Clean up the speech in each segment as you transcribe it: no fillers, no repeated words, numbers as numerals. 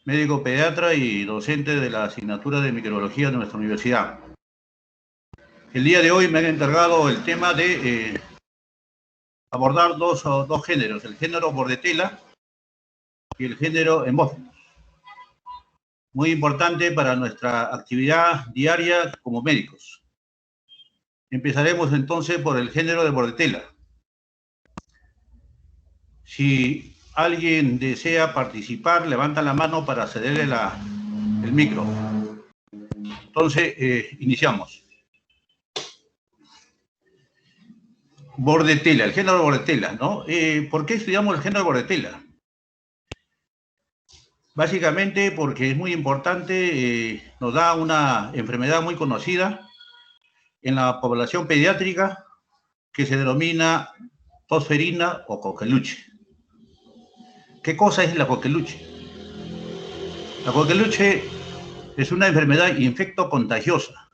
médico pediatra y docente de la asignatura de microbiología de nuestra universidad. El día de hoy me han encargado el tema de abordar dos géneros, el género Bordetella y el género Hemófilos. Muy importante para nuestra actividad diaria como médicos. Empezaremos entonces por el género de Bordetella. Si alguien desea participar, levanta la mano para cederle el micro. Entonces, iniciamos. Bordetella, el género Bordetella, ¿no? ¿Por qué estudiamos el género Bordetella? Básicamente porque es muy importante, nos da una enfermedad muy conocida en la población pediátrica que se denomina tos ferina o coqueluche. ¿Qué cosa es la coqueluche? La coqueluche es una enfermedad infectocontagiosa.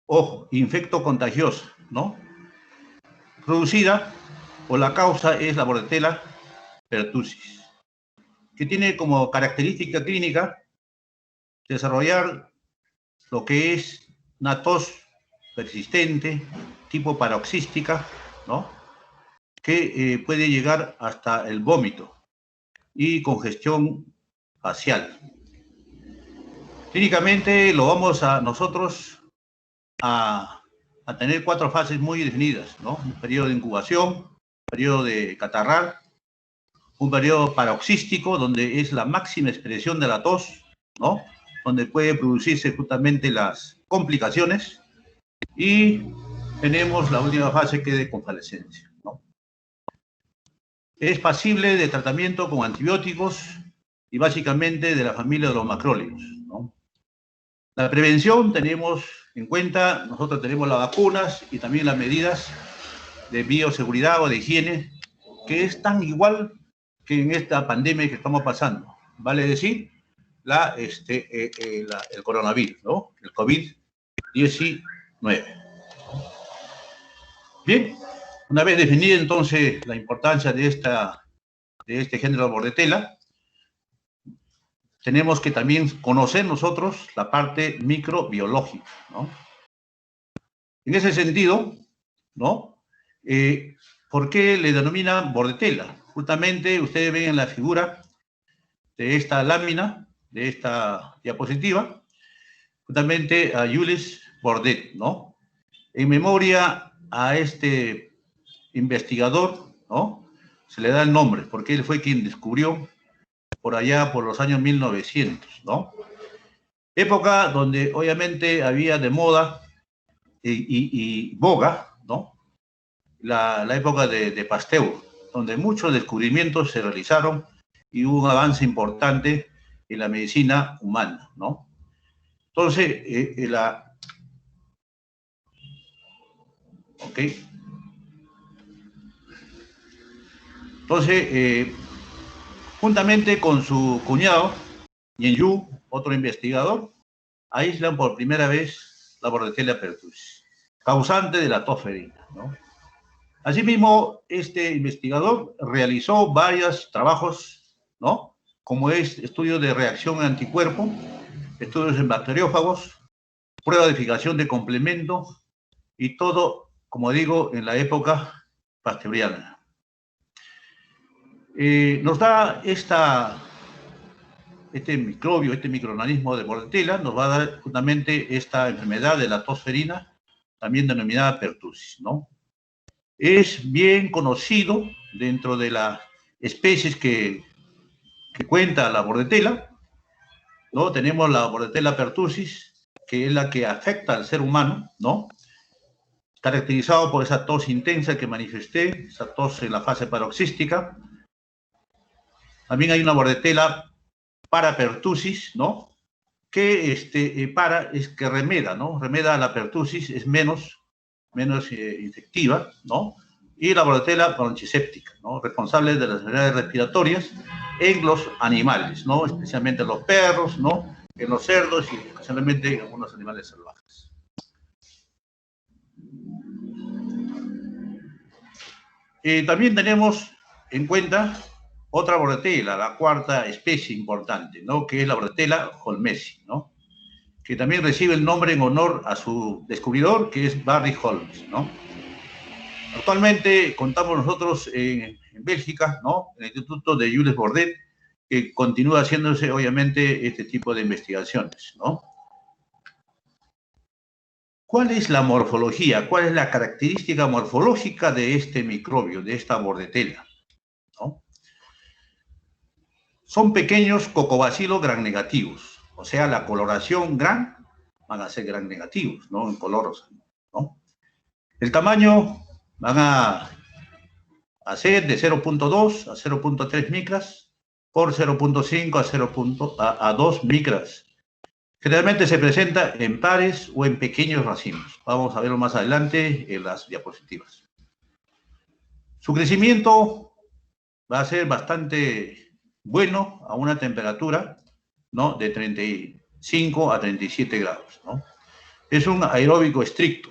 Ojo, infectocontagiosa, ¿no? Producida o la causa es la Bordetella pertussis, que tiene como característica clínica desarrollar lo que es una tos persistente, tipo paroxística, ¿no? Que puede llegar hasta el vómito y congestión facial. Clínicamente lo vamos a nosotros a tener 4 fases muy definidas, ¿no? Un periodo de incubación, un periodo de catarral, un periodo paroxístico, donde es la máxima expresión de la tos, ¿no? Donde puede producirse justamente las complicaciones, y tenemos la última fase que es de convalescencia, ¿no? Es pasible de tratamiento con antibióticos y básicamente de la familia de los macrólidos, ¿no? La prevención tenemos en cuenta, nosotros tenemos las vacunas y también las medidas de bioseguridad o de higiene, que es tan igual que en esta pandemia que estamos pasando, vale decir, el coronavirus, ¿no? El COVID-19. Bien, una vez definida entonces la importancia de este género Bordetella, tenemos que también conocer nosotros la parte microbiológica, ¿no? En ese sentido, ¿no? ¿Por qué le denominan Bordetella? Justamente ustedes ven en la figura de esta lámina, de esta diapositiva, justamente a Jules Bordet, ¿no? En memoria a este investigador, ¿no? Se le da el nombre, porque él fue quien descubrió por allá por los años 1900, ¿no? Época donde obviamente había de moda y boga, ¿no? La época de Pasteur, donde muchos descubrimientos se realizaron y hubo un avance importante en la medicina humana, ¿no? Entonces, ¿ok? Entonces, juntamente con su cuñado, Yen Yu, otro investigador, aíslan por primera vez la Bordetella pertussis, causante de la tos ferina, ¿no? Asimismo, este investigador realizó varios trabajos, ¿no? Como es estudios de reacción en anticuerpo, estudios en bacteriófagos, prueba de fijación de complemento, y todo, como digo, en la época pasteuriana. Nos da este microbio, este microorganismo de Bordetella, nos va a dar justamente esta enfermedad de la tos ferina, también denominada pertussis, ¿no? Es bien conocido dentro de las especies que cuenta la Bordetella, ¿no? Tenemos la Bordetella pertussis, que es la que afecta al ser humano, ¿no? Caracterizado por esa tos intensa que manifesté, esa tos en la fase paroxística. También hay una Bordetella parapertussis, ¿no? Que es que remeda, ¿no? Remeda la pertussis, es menos infectiva, ¿no? Y la Bordetella bronchiséptica, ¿no? Responsable de las enfermedades respiratorias en los animales, ¿no? Especialmente en los perros, ¿no? En los cerdos y especialmente en algunos animales salvajes. También tenemos en cuenta otra bordetela, la cuarta especie importante, ¿no? Que es la bordetela holmesi, ¿no? Que también recibe el nombre en honor a su descubridor, que es Barry Holmes, ¿no? Actualmente contamos nosotros en Bélgica, ¿no? En el Instituto de Jules Bordet, que continúa haciéndose, obviamente, este tipo de investigaciones, ¿no? ¿Cuál es la morfología? ¿Cuál es la característica morfológica de este microbio, de esta bordetela, ¿no? Son pequeños cocobacilos gram negativos, o sea, la coloración gram van a ser gram negativos, ¿no? En color, ¿no? El tamaño van a ser de 0.2 a 0.3 micras por 0.5 a 2 micras. Generalmente se presenta en pares o en pequeños racimos. Vamos a verlo más adelante en las diapositivas. Su crecimiento va a ser bastante bueno a una temperatura, ¿no? De 35 a 37 grados, ¿no? Es un aeróbico estricto.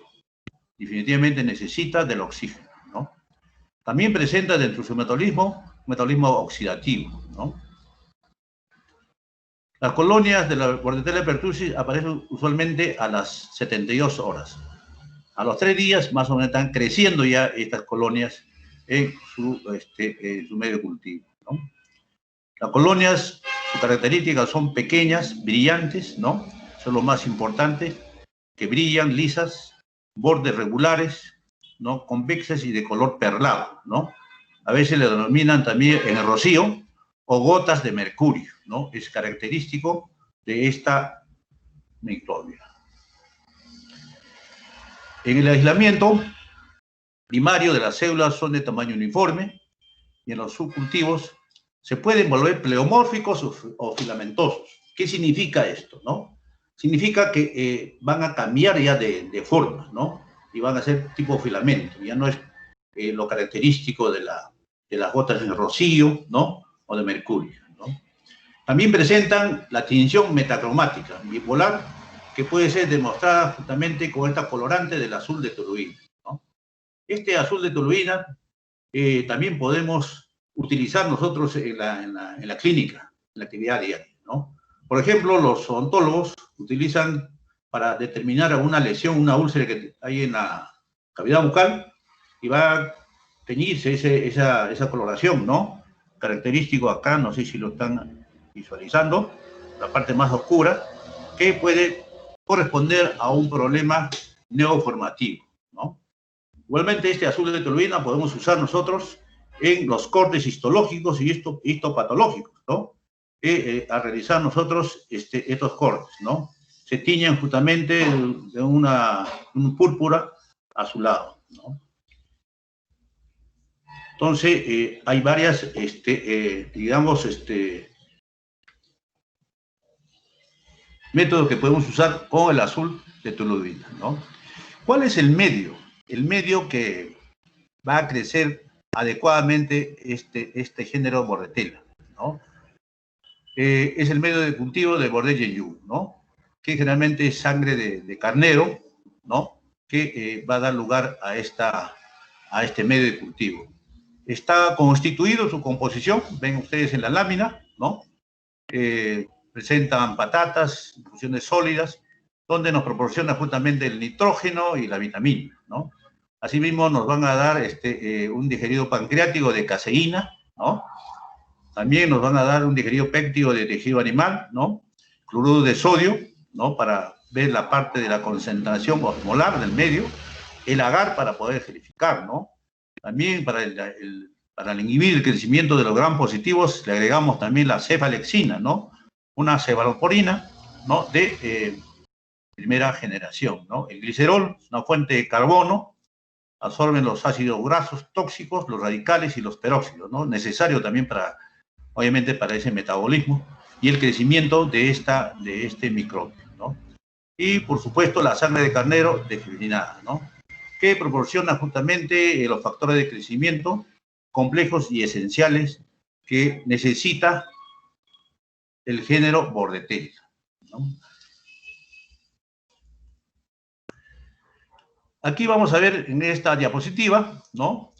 Definitivamente necesita del oxígeno, ¿no? También presenta dentro de su metabolismo oxidativo, ¿no? Las colonias de la Bordetella pertussis aparecen usualmente a las 72 horas. A los 3 días, más o menos, están creciendo ya estas colonias en su medio de cultivo, ¿no? Las colonias, sus características son pequeñas, brillantes, ¿no? Eso es lo más importante, que brillan, lisas, bordes regulares, ¿no? Convexas y de color perlado, ¿no? A veces le denominan también en el rocío o gotas de mercurio, ¿no? Es característico de esta microbia. En el aislamiento primario de las células son de tamaño uniforme y en los subcultivos se pueden volver pleomórficos o filamentosos. ¿Qué significa esto, no? Significa que van a cambiar ya de forma, ¿no? Y van a ser tipo filamento, ya no es lo característico de las gotas de rocío, ¿no? O de mercurio, ¿no? También presentan la tinción metacromática bipolar, que puede ser demostrada justamente con esta colorante del azul de toluena, ¿no? Este azul de toluena también podemos utilizar nosotros en la clínica, en la actividad diaria, ¿no? Por ejemplo, los odontólogos utilizan para determinar alguna lesión, una úlcera que hay en la cavidad bucal, y va a teñirse esa coloración, ¿no? Característico acá, no sé si lo están visualizando, la parte más oscura, que puede corresponder a un problema neoformativo, ¿no? Igualmente, este azul de toluena podemos usar nosotros en los cortes histológicos y histopatológicos, ¿no? A realizar nosotros estos cortes, ¿no? Se tiñen justamente de un púrpura azulado, ¿no? Entonces, hay varias, digamos, métodos que podemos usar con el azul de toluena, ¿no? ¿Cuál es el medio? El medio que va a crecer adecuadamente este género Bordetella, ¿no? Es el medio de cultivo de Bordet-Yeyu, ¿no? Que generalmente es sangre de carnero, ¿no? Que va a dar lugar a este medio de cultivo. Está constituido su composición, ven ustedes en la lámina, ¿no? Presentan patatas, infusiones sólidas, donde nos proporciona justamente el nitrógeno y la vitamina, ¿no? Asimismo, nos van a dar un digerido pancreático de caseína, ¿no? También nos van a dar un digerido péptido de tejido animal, ¿no? Cloruro de sodio, ¿no? Para ver la parte de la concentración osmolar del medio. El agar para poder verificar, ¿no? También para inhibir el crecimiento de los gram positivos, le agregamos también la cefalexina, ¿no? Una cefalosporina, ¿no? De primera generación, ¿no? El glicerol, una fuente de carbono, absorben los ácidos grasos tóxicos, los radicales y los peróxidos, ¿no? Necesario también para, obviamente, para ese metabolismo y el crecimiento de este microbio, ¿no? Y, por supuesto, la sangre de carnero desfibrilinada, ¿no? Que proporciona justamente los factores de crecimiento complejos y esenciales que necesita el género Bordetella, ¿no? Aquí vamos a ver en esta diapositiva, ¿no?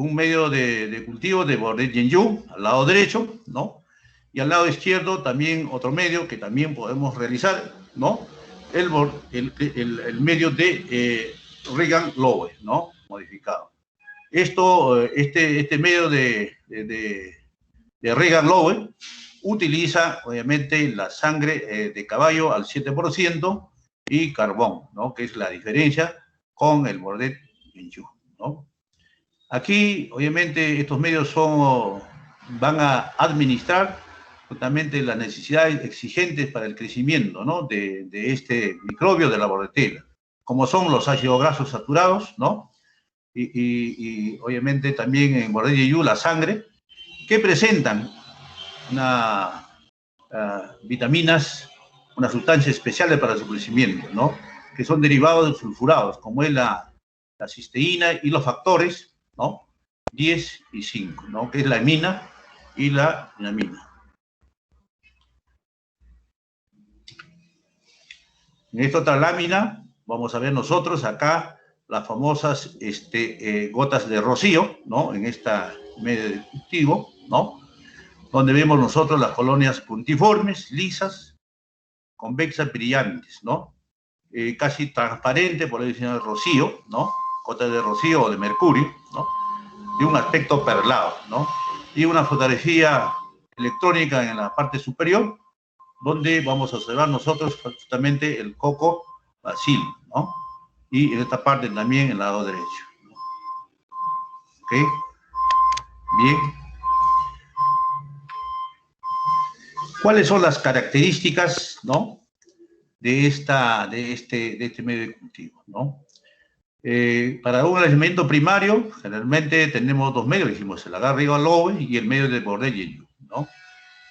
un medio de cultivo de Bordet Yenyu, al lado derecho, ¿no? Y al lado izquierdo también otro medio que también podemos realizar, ¿no? El medio de Regan Lowe, ¿no? Modificado. Este medio de Regan Lowe utiliza, obviamente, la sangre de caballo al 7% y carbón, ¿no? Que es la diferencia con el Bordet Yenyu, ¿no? Aquí, obviamente, estos medios van a administrar justamente las necesidades exigentes para el crecimiento, ¿no? de este microbio de la bordetela, como son los ácidos grasos saturados, ¿no? Y obviamente también en Bordet Yenyu la sangre, que presentan vitaminas, unas sustancias especiales para su crecimiento, ¿no? Que son derivados de sulfurados, como es la cisteína y los factores, ¿no? 10 y 5, ¿no? Que es la amina y la dinamina. En esta otra lámina vamos a ver nosotros acá las famosas gotas de rocío, ¿no? En esta medio de cultivo, ¿no? Donde vemos nosotros las colonias puntiformes, lisas, convexas, brillantes, ¿no? Casi transparente, por decir rocío, ¿no? Gotas de rocío o de mercurio, ¿no? De un aspecto perlado, ¿no? Y una fotografía electrónica en la parte superior, donde vamos a observar nosotros justamente el coco basil, ¿no? Y en esta parte también en el lado derecho, ¿no? ¿Ok? Bien. ¿Cuáles son las características, ¿no? de este medio de cultivo, ¿no? Para un alimento primario, generalmente tenemos dos medios, dijimos, el agar Regan Lowe y el medio de Bordet Yenyu, ¿no?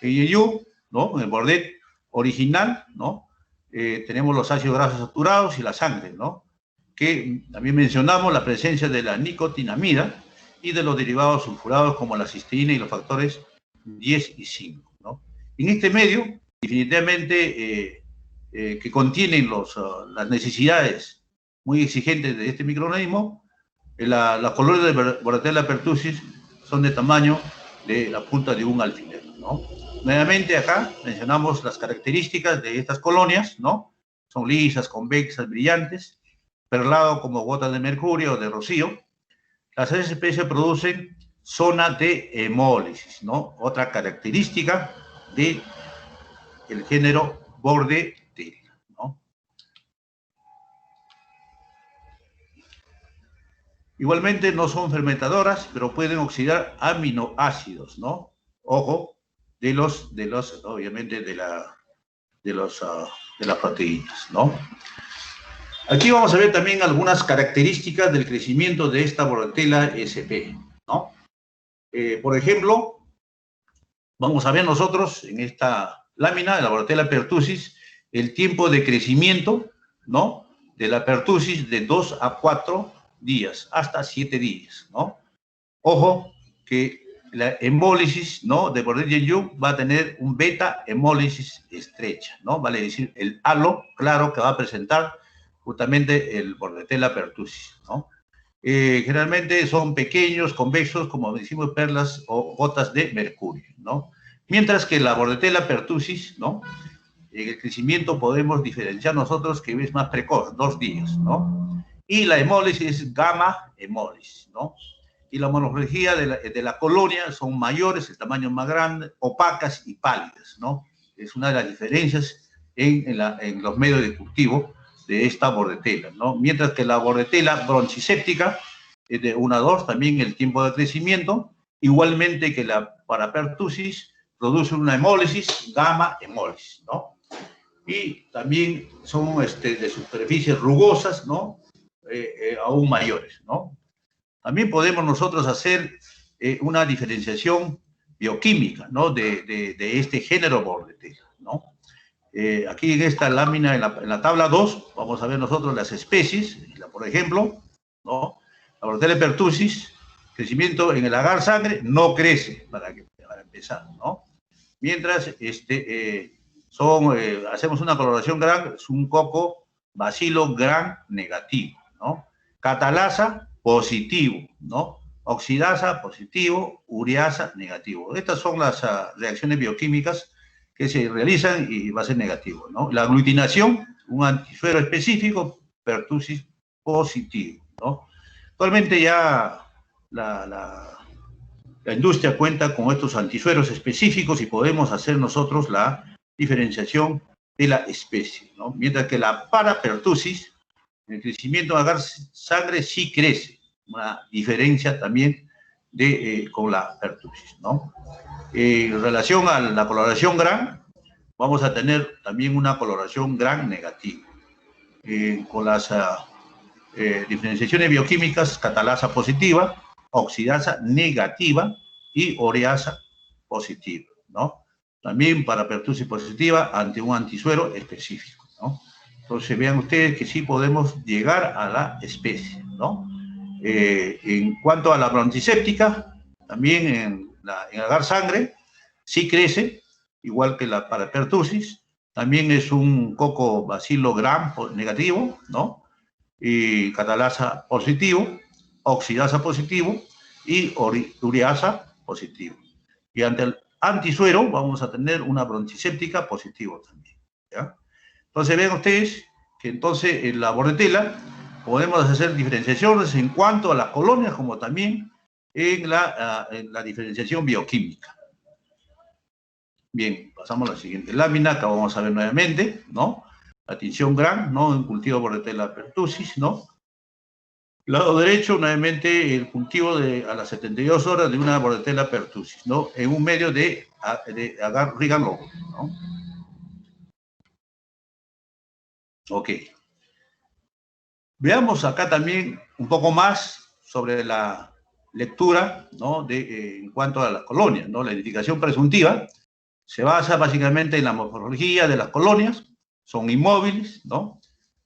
El Yenyu, ¿no? En el Bordet original, ¿no? Tenemos los ácidos grasos saturados y la sangre, ¿no? Que también mencionamos la presencia de la nicotinamida y de los derivados sulfurados como la cisteína y los factores 10 y 5, ¿no? En este medio, definitivamente, que contienen las necesidades muy exigentes de este microorganismo, las colonias de Bordetella pertussis son de tamaño de la punta de un alfiler, ¿no? Nuevamente acá mencionamos las características de estas colonias, ¿no? Son lisas, convexas, brillantes, perlado como gotas de mercurio o de rocío. Las especies producen zona de hemólisis, ¿no? Otra característica del género Bordetella, ¿no? Igualmente no son fermentadoras, pero pueden oxidar aminoácidos, ¿no? Ojo, obviamente, de las proteínas, ¿no? Aquí vamos a ver también algunas características del crecimiento de esta Bordetella sp, ¿no? Por ejemplo, vamos a ver nosotros en esta lámina de la Bordetella pertussis el tiempo de crecimiento, ¿no? De la pertussis de 2 a 4 días, hasta 7 días, ¿no? Ojo que la hemólisis, ¿no? De Bordet Yenyu va a tener un beta hemólisis estrecha, ¿no? Vale decir, el halo claro que va a presentar justamente el Bordetella pertussis, ¿no? Generalmente son pequeños, convexos, como decimos, perlas o gotas de mercurio, ¿no? Mientras que la Bordetella pertussis, ¿no? En el crecimiento podemos diferenciar nosotros que es más precoz, 2 días, ¿no? Y la hemólisis es gamma hemólisis, ¿no? Y la morfología de la colonia son mayores, el tamaño más grande, opacas y pálidas, ¿no? Es una de las diferencias en los medios de cultivo de esta Bordetella, ¿no? Mientras que la Bordetella bronchiséptica es de 1 a 2, también el tiempo de crecimiento, igualmente que la Parapertussis produce una hemólisis, gamma hemólisis, ¿no? Y también son de superficies rugosas, ¿no? Aún mayores, ¿no? También podemos nosotros hacer una diferenciación bioquímica, ¿no? De este género Bordetella, ¿no? Aquí en esta lámina, en la tabla 2, vamos a ver nosotros las especies, por ejemplo, ¿no? La Bordetella pertussis, crecimiento en el agar sangre, no crece, para empezar, ¿no? Mientras hacemos una coloración gran, es un coco bacilo gran negativo, ¿no? Catalasa positivo, ¿no? oxidasa positivo, ureasa negativo. Estas son las reacciones bioquímicas que se realizan y va a ser negativo, ¿no? La aglutinación, un antisuero específico, pertussis positivo, ¿no? Actualmente ya la industria cuenta con estos antisueros específicos y podemos hacer nosotros la diferenciación de la especie, ¿no? Mientras que la parapertussis, el crecimiento de agar sangre sí crece, una diferencia también con la pertussis, ¿no? En relación a la coloración GRAN, vamos a tener también una coloración GRAN negativa. Con las diferenciaciones bioquímicas, catalasa positiva, oxidasa negativa y ureasa positiva, ¿no? También para pertussis positiva ante un antisuero específico, ¿no? Entonces vean ustedes que sí podemos llegar a la especie, ¿no? En cuanto a la bronciséptica, también en agar sangre, sí crece, igual que la parapertussis, también es un coco bacilo gram negativo, ¿no? Y catalasa positivo, oxidasa positivo y ureasa positivo. Y ante el antisuero vamos a tener una bronciséptica positivo también, ¿ya? Entonces vean ustedes que entonces en la bordetela podemos hacer diferenciaciones en cuanto a las colonias como también en la diferenciación bioquímica. Bien, pasamos a la siguiente lámina, acá vamos a ver nuevamente, ¿no? La tinción GRAN, ¿no? En cultivo bordetela pertussis, ¿no? Lado derecho, nuevamente, el cultivo a las 72 horas de una bordetela pertussis, ¿no? En un medio de agar Regan Lobo, ¿no? Ok. Veamos acá también un poco más sobre la lectura, ¿no? En cuanto a las colonias, ¿no? La identificación presuntiva se basa básicamente en la morfología de las colonias, son inmóviles, ¿no?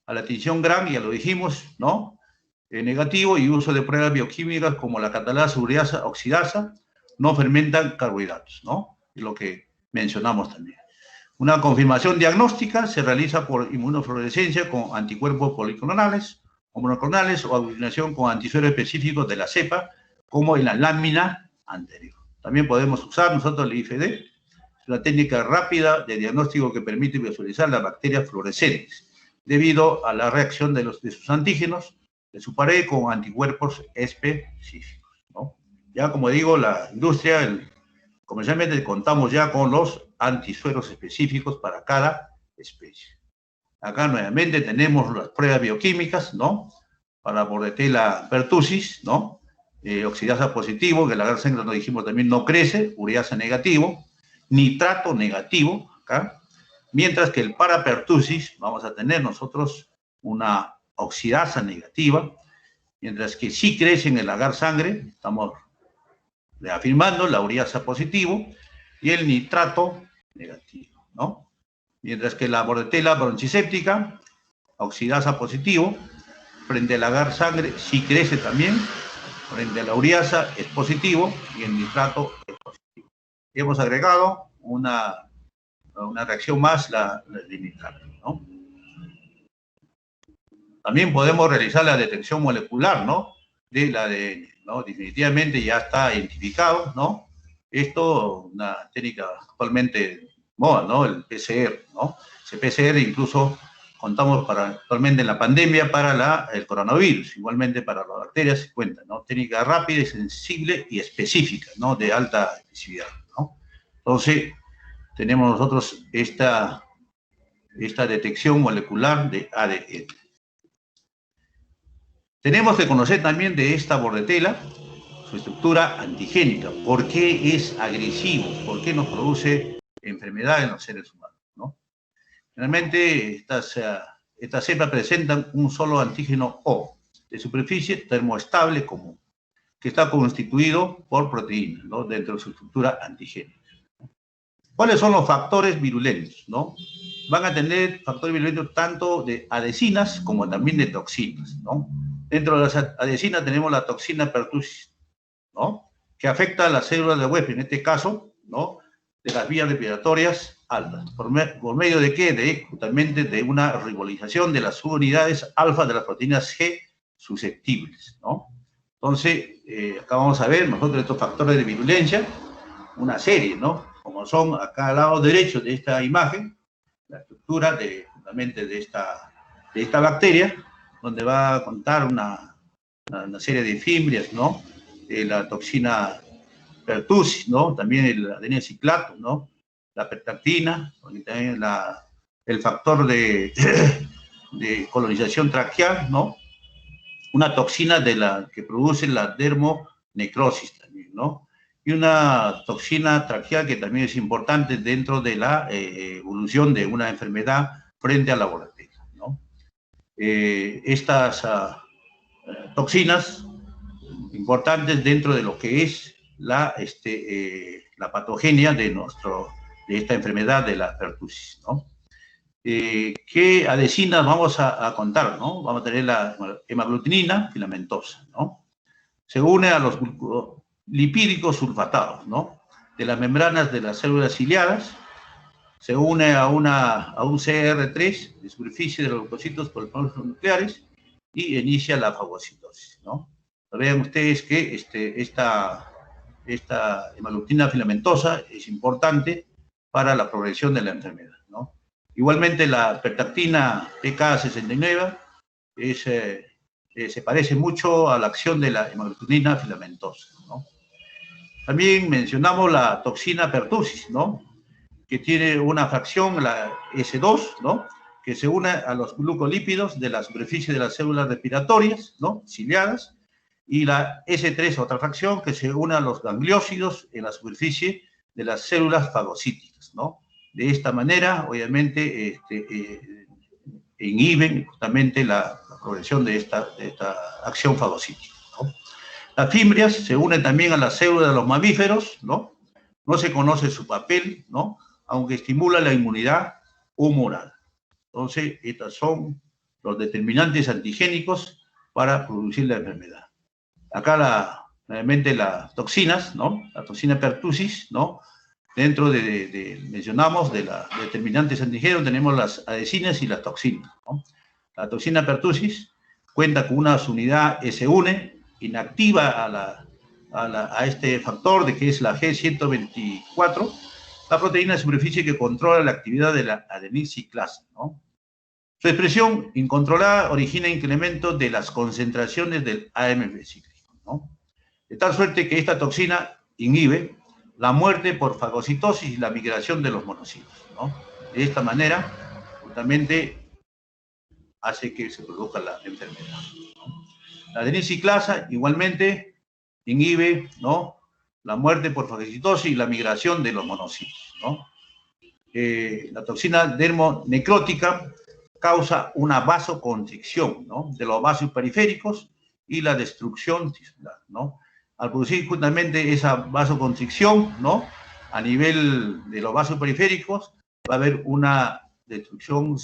A la tinción GRAN, ya lo dijimos, ¿no? Negativo y uso de pruebas bioquímicas como la catalasa, ureasa, oxidasa, no fermentan carbohidratos, ¿no? Es lo que mencionamos también. Una confirmación diagnóstica se realiza por inmunofluorescencia con anticuerpos policlonales o monoclonales o aglutinación con antisueros específicos de la cepa, como en la lámina anterior. También podemos usar nosotros el IFD, es una técnica rápida de diagnóstico que permite visualizar las bacterias fluorescentes debido a la reacción de sus antígenos de su pared con anticuerpos específicos, ¿no? Ya como digo, la industria, comercialmente contamos ya con los antisueros específicos para cada especie. Acá nuevamente tenemos las pruebas bioquímicas, ¿no? Para bordetela pertussis, ¿no? Oxidasa positivo, que la agar sangre, lo dijimos también, no crece, ureasa negativo, nitrato negativo, acá. Mientras que el parapertussis, vamos a tener nosotros una oxidasa negativa, mientras que sí crece en el agar sangre, estamos reafirmando la ureasa positivo y el nitrato negativo, ¿no? Mientras que la bordetela bronchiséptica, oxidasa positivo, frente al agar sangre sí crece también, frente a la ureasa es positivo y el nitrato es positivo. Y hemos agregado una reacción más, la de nitrato, ¿no? También podemos realizar la detección molecular, ¿no? Del ADN, ¿no? Definitivamente ya está identificado, ¿no? Esto, una técnica actualmente moda, ¿no? El PCR, ¿no? Ese PCR incluso contamos actualmente en la pandemia para el coronavirus, igualmente para las bacterias se cuenta, ¿no? Técnica rápida, sensible y específica, ¿no? De alta especificidad, ¿no? Entonces, tenemos nosotros esta detección molecular de ADN. Tenemos que conocer también de esta bordetela su estructura antigénica, por qué es agresivo, por qué nos produce enfermedad en los seres humanos, ¿no? Realmente estas cepas presentan un solo antígeno O, de superficie termoestable común, que está constituido por proteínas, ¿no? Dentro de su estructura antigénica. ¿Cuáles son los factores virulentos, no? Van a tener factores virulentos tanto de adhesinas como también de toxinas, ¿no? Dentro de las adhesinas tenemos la toxina pertussis, ¿no? Que afecta a las células de Western, en este caso, ¿no? De las vías respiratorias altas. ¿Por medio de qué? Justamente de una ribolización de las subunidades alfa de las proteínas G susceptibles, ¿no? Entonces, acá vamos a ver nosotros estos factores de virulencia, una serie, ¿no? Como son acá al lado derecho de esta imagen, la estructura justamente de esta bacteria, donde va a contar una serie de fimbrias, ¿no? La toxina pertussis, ¿no? También el adenosiclato, ¿no? La pertactina, también el factor de colonización traqueal, ¿no? Una toxina que produce la dermonecrosis también, ¿no? Y una toxina traqueal que también es importante dentro de la evolución de una enfermedad frente a la Bordetella, ¿no? Estas toxinas importantes dentro de lo que es la patogenia de esta enfermedad de la pertussis, ¿no? ¿Qué adhesinas vamos a contar, ¿no? Vamos a tener la hemaglutinina filamentosa, ¿no? Se une a los lipídicos sulfatados, ¿no? De las membranas de las células ciliadas, se une a un CR3 de superficie de los leucocitos por los nucleares y inicia la fagocitosis, ¿no? Vean ustedes que esta hemaglutina filamentosa es importante para la progresión de la enfermedad, ¿no? Igualmente la pertactina PK69 se parece mucho a la acción de la hemaglutinina filamentosa, ¿no? También mencionamos la toxina pertussis, ¿no? Que tiene una fracción, la S2, ¿no? Que se une a los glucolípidos de la superficie de las células respiratorias, ¿no? Ciliadas, y la S3, otra fracción, que se une a los gangliósidos en la superficie de las células fagocíticas, ¿no? De esta manera, obviamente, inhiben justamente la progresión de esta acción fagocítica, ¿no? Las fimbrias se unen también a las células de los mamíferos, ¿no? No se conoce su papel, ¿no? Aunque estimula la inmunidad humoral. Entonces, estos son los determinantes antigénicos para producir la enfermedad. Acá nuevamente las toxinas, ¿no? La toxina pertussis, ¿no? Dentro mencionamos de los determinantes antigénicos, tenemos las adhesinas y las toxinas, ¿no? La toxina pertussis cuenta con una unidad S1, inactiva a este factor de que es la G124, la proteína de superficie que controla la actividad de la adenisiclasa, ¿no? Su expresión incontrolada origina incremento de las concentraciones del AMP cíclico, ¿no? De tal suerte que esta toxina inhibe la muerte por fagocitosis y la migración de los monocitos, ¿no? De esta manera, justamente, hace que se produzca la enfermedad, ¿no? La adenisiclasa igualmente inhibe, ¿no? La muerte por fagocitosis y la migración de los monocitos, ¿no? La toxina dermonecrótica causa una vasoconstricción, ¿no? De los vasos periféricos y la destrucción tisular, ¿no? Al producir justamente esa vasoconstricción, ¿no? A nivel de los vasos periféricos va a haber una destrucción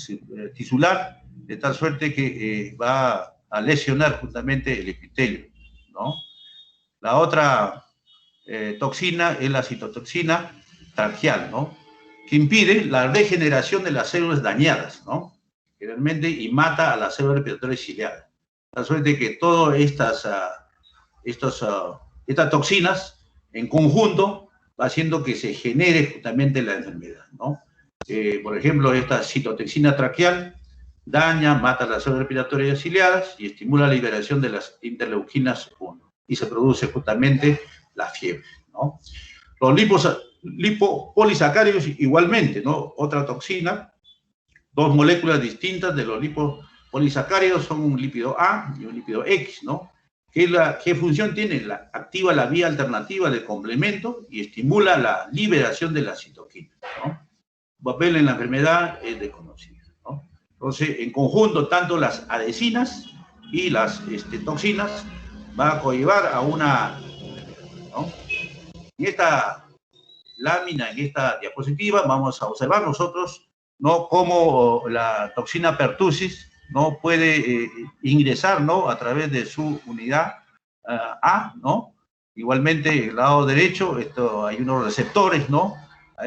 tisular de tal suerte que va a lesionar justamente el epitelio, ¿no? La otra toxina es la citotoxina traqueal, ¿no? Que impide la regeneración de las células dañadas, ¿no? Generalmente, y mata a las células respiratorias ciliadas. De tal suerte que todas estas toxinas en conjunto va haciendo que se genere justamente la enfermedad, ¿no? Por ejemplo, esta citotoxina traqueal daña, mata las células respiratorias ciliadas y estimula la liberación de las interleuquinas 1 y se produce justamente la fiebre, ¿no? Los lipopolisacáridos igualmente, ¿no? Otra toxina, dos moléculas distintas de los lipopolisacáridos son un lípido A y un lípido X, ¿no? ¿Qué función tiene? Activa la vía alternativa del complemento y estimula la liberación de la citoquina, ¿no? Su papel en la enfermedad es desconocido, ¿no? Entonces, en conjunto, tanto las adhesinas y las toxinas van a conllevar a una, ¿no? En esta lámina, en esta diapositiva, vamos a observar nosotros, ¿no? Cómo la toxina pertussis no puede ingresar, ¿no? A través de su unidad A, ¿no? Igualmente, el lado derecho, hay unos receptores, ¿no? A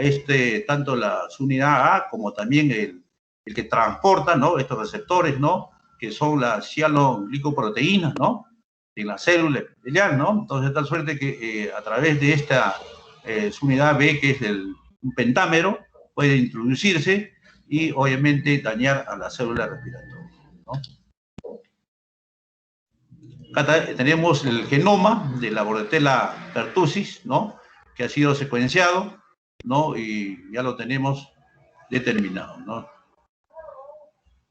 tanto la unidad A como también el que transporta, ¿no? Estos receptores, ¿no? Que son las cianoglicoproteínas, ¿no? en la célula epitelial, ¿no? Entonces, de tal suerte que a través de esta su unidad B, que es un pentámero, puede introducirse y obviamente dañar a la célula respiratoria, ¿no? Acá tenemos el genoma de la Bordetella pertussis, ¿no? Que ha sido secuenciado, ¿no? Y ya lo tenemos determinado, ¿no?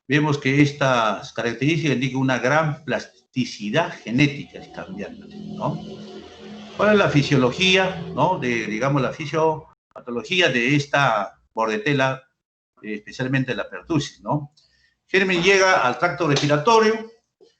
Vemos que estas características indican una gran plasticidad genética cambiante, ¿no? ¿Cuál es la fisiología, ¿no? Digamos, la fisiopatología de esta Bordetella, especialmente la pertussis, ¿no? El germen llega al tracto respiratorio,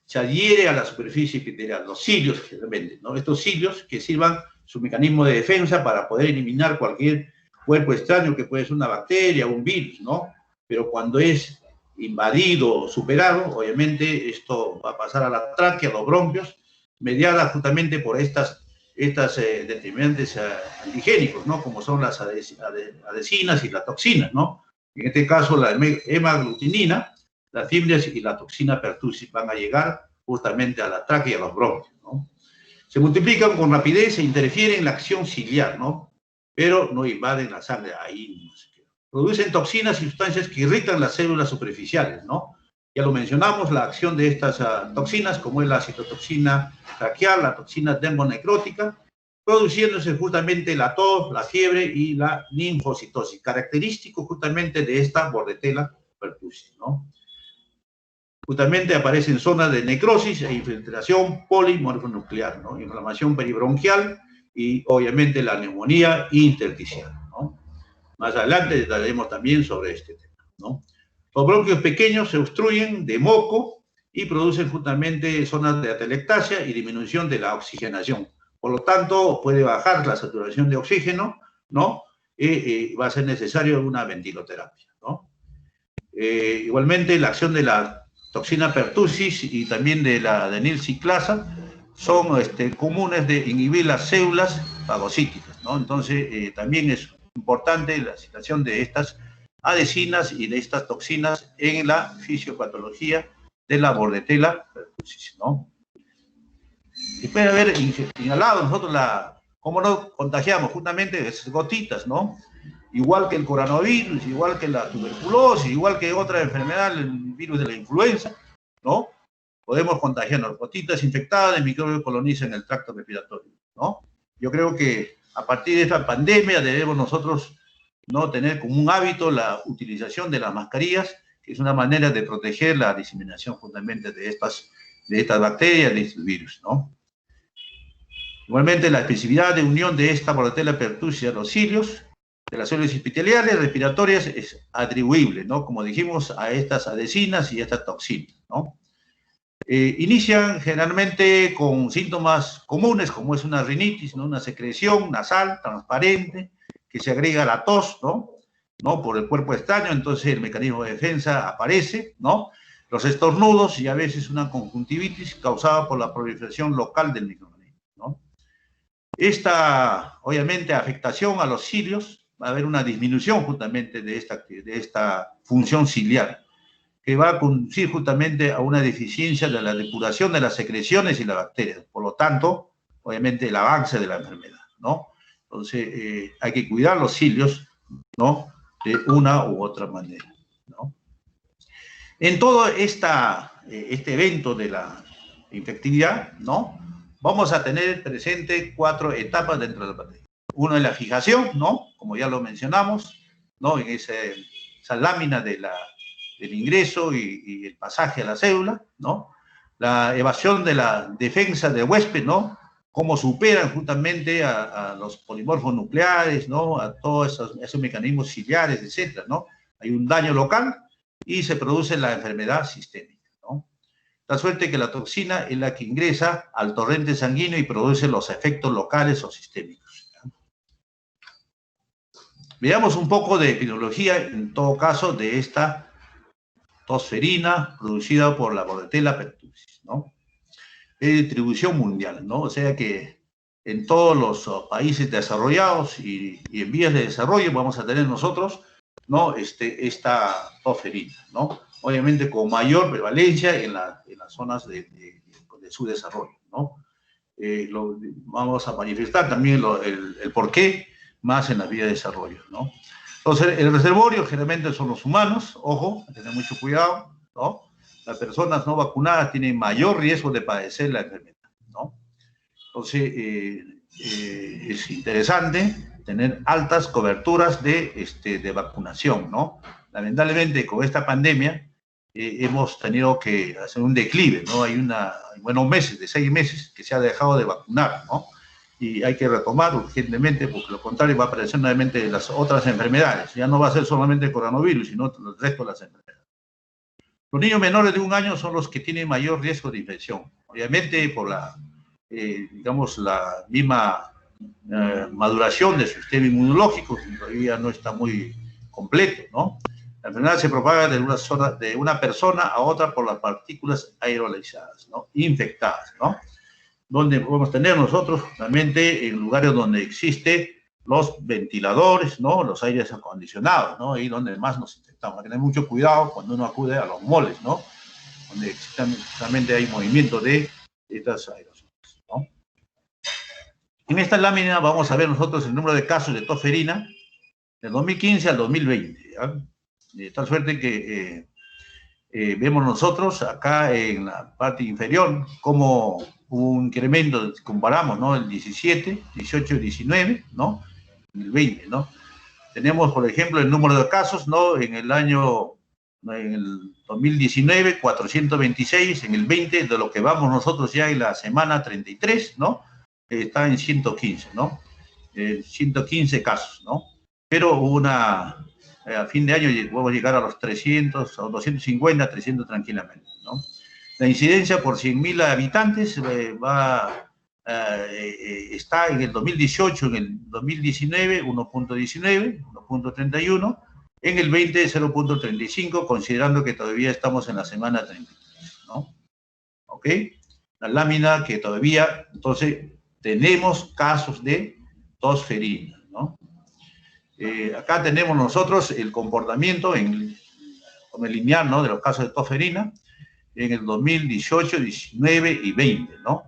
se adhiere a la superficie epitelial, los cilios generalmente, ¿no? Estos cilios que sirvan su mecanismo de defensa para poder eliminar cualquier cuerpo extraño que puede ser una bacteria o un virus, ¿no? Pero cuando es invadido o superado, obviamente esto va a pasar a la tráquea, a los bronquios, mediada justamente por estas determinantes antigénicos, ¿no? Como son las adhesinas y las toxinas, ¿no? En este caso, la hemaglutinina, las fibras y la toxina pertussis van a llegar justamente a la tráquea y a los bronquios, ¿no? Se multiplican con rapidez e interfieren en la acción ciliar, ¿no? Pero no invaden la sangre, ahí no se queda. Producen toxinas y sustancias que irritan las células superficiales, ¿no? Ya lo mencionamos, la acción de estas toxinas, como es la citotoxina traqueal, la toxina dermonecrótica, produciéndose justamente la tos, la fiebre y la linfocitosis, característico justamente de esta Bordetella pertussis, ¿no? Justamente aparecen zonas de necrosis e infiltración polimorfonuclear, ¿no? Inflamación peribronquial y obviamente la neumonía intersticial, ¿no? Más adelante detallaremos también sobre este tema, ¿no? Los bronquios pequeños se obstruyen de moco y producen justamente zonas de atelectasia y disminución de la oxigenación. Por lo tanto, puede bajar la saturación de oxígeno, ¿no? Va a ser necesario una ventiloterapia, ¿no? Igualmente, la acción de la toxina pertussis y también de la adenilciclasa son comunes de inhibir las células fagocíticas, ¿no? Entonces, también es importante la situación de estas adhesinas y de estas toxinas en la fisiopatología de la Bordetella pertussis, ¿no? Después de haber inhalado nosotros ¿cómo nos contagiamos? Justamente de esas gotitas, ¿no? Igual que el coronavirus, igual que la tuberculosis, igual que otra enfermedad, el virus de la influenza, ¿no? Podemos contagiarnos. Gotitas infectadas de microbios colonizan el tracto respiratorio, ¿no? Yo creo que a partir de esta pandemia debemos nosotros no tener como un hábito la utilización de las mascarillas, que es una manera de proteger la diseminación justamente de estas bacterias, de estos virus, ¿no? Igualmente, la especificidad de unión de esta Bordetella pertussis a los cilios de las células epiteliales respiratorias es atribuible, ¿no? Como dijimos, a estas adhesinas y a estas toxinas, ¿no? Inician generalmente con síntomas comunes, como es una rinitis, ¿no? Una secreción nasal transparente, que se agrega a la tos, ¿no? Por el cuerpo extraño, entonces el mecanismo de defensa aparece, ¿no? Los estornudos y a veces una conjuntivitis causada por la proliferación local del microorganismo, ¿no? Esta, obviamente, afectación a los cilios, va a haber una disminución justamente de esta función ciliar, que va a conducir justamente a una deficiencia de la depuración de las secreciones y las bacterias. Por lo tanto, obviamente, el avance de la enfermedad, ¿no? Entonces, hay que cuidar los cilios, ¿no? De una u otra manera, ¿no? En todo este evento de la infectividad, ¿no? Vamos a tener presente 4 etapas dentro de la pandemia. Uno es la fijación, ¿no? Como ya lo mencionamos, ¿no? En esa lámina del ingreso y el pasaje a la célula, ¿no? La evasión de la defensa del huésped, ¿no? Cómo superan justamente a los polimorfos nucleares, ¿no? A todos esos mecanismos ciliares, etcétera, ¿no? Hay un daño local y se produce la enfermedad sistémica, ¿no? La suerte que la toxina es la que ingresa al torrente sanguíneo y produce los efectos locales o sistémicos, ¿no? Veamos un poco de epidemiología, en todo caso, de esta tosferina producida por la Bordetella pertussis, ¿no? De distribución mundial, ¿no? O sea que en todos los países desarrollados y en vías de desarrollo vamos a tener nosotros, ¿no? Esta tosferina, ¿no? Obviamente con mayor prevalencia en las zonas de su desarrollo, ¿no? Vamos a manifestar también el por qué más en la vía de desarrollo, ¿no? Entonces, el reservorio generalmente son los humanos, ojo, hay que tener mucho cuidado, ¿no? Las personas no vacunadas tienen mayor riesgo de padecer la enfermedad, ¿no? Entonces, es interesante tener altas coberturas de vacunación, ¿no? Lamentablemente, con esta pandemia, hemos tenido que hacer un declive, ¿no? Hay buenos meses, de 6 meses, que se ha dejado de vacunar, ¿no? Y hay que retomar urgentemente, porque lo contrario va a aparecer nuevamente las otras enfermedades. Ya no va a ser solamente el coronavirus, sino el resto de las enfermedades. Los niños menores de 1 año son los que tienen mayor riesgo de infección. Obviamente, por digamos, la misma maduración de su sistema inmunológico, que todavía no está muy completo, ¿no? La enfermedad se propaga de una persona a otra por las partículas aerolizadas, ¿no? Infectadas, ¿no? Donde podemos tener nosotros realmente en lugares donde existen los ventiladores, ¿no? Los aires acondicionados, ¿no? Ahí donde más nos infectamos. Hay que tener mucho cuidado cuando uno acude a los moles, ¿no? Donde realmente hay movimiento de estas aerosoles, ¿no? En esta lámina vamos a ver nosotros el número de casos de tos ferina del 2015 al 2020, ¿ya? De tal suerte que vemos nosotros acá en la parte inferior cómo hubo un incremento, comparamos, ¿no? El 17, 18, 19, ¿no? El 20, ¿no? Tenemos, por ejemplo, el número de casos, ¿no? En el 2019, 426, en el 20, de lo que vamos nosotros ya en la semana 33, ¿no? Está en 115, ¿no? 115 casos, ¿no? Pero hubo a fin de año podemos llegar a los 300, o 250, 300 tranquilamente, ¿no? La incidencia por 100.000 habitantes está en el 2018, en el 2019, 1.19, 1.31, en el 20, 0.35, considerando que todavía estamos en la semana 33, ¿no? ¿Ok? La lámina que todavía, entonces, tenemos casos de tos ferina, ¿no? Acá tenemos nosotros el comportamiento con el lineal, ¿no? De los casos de tos ferina en el 2018, 19 y 20, ¿no?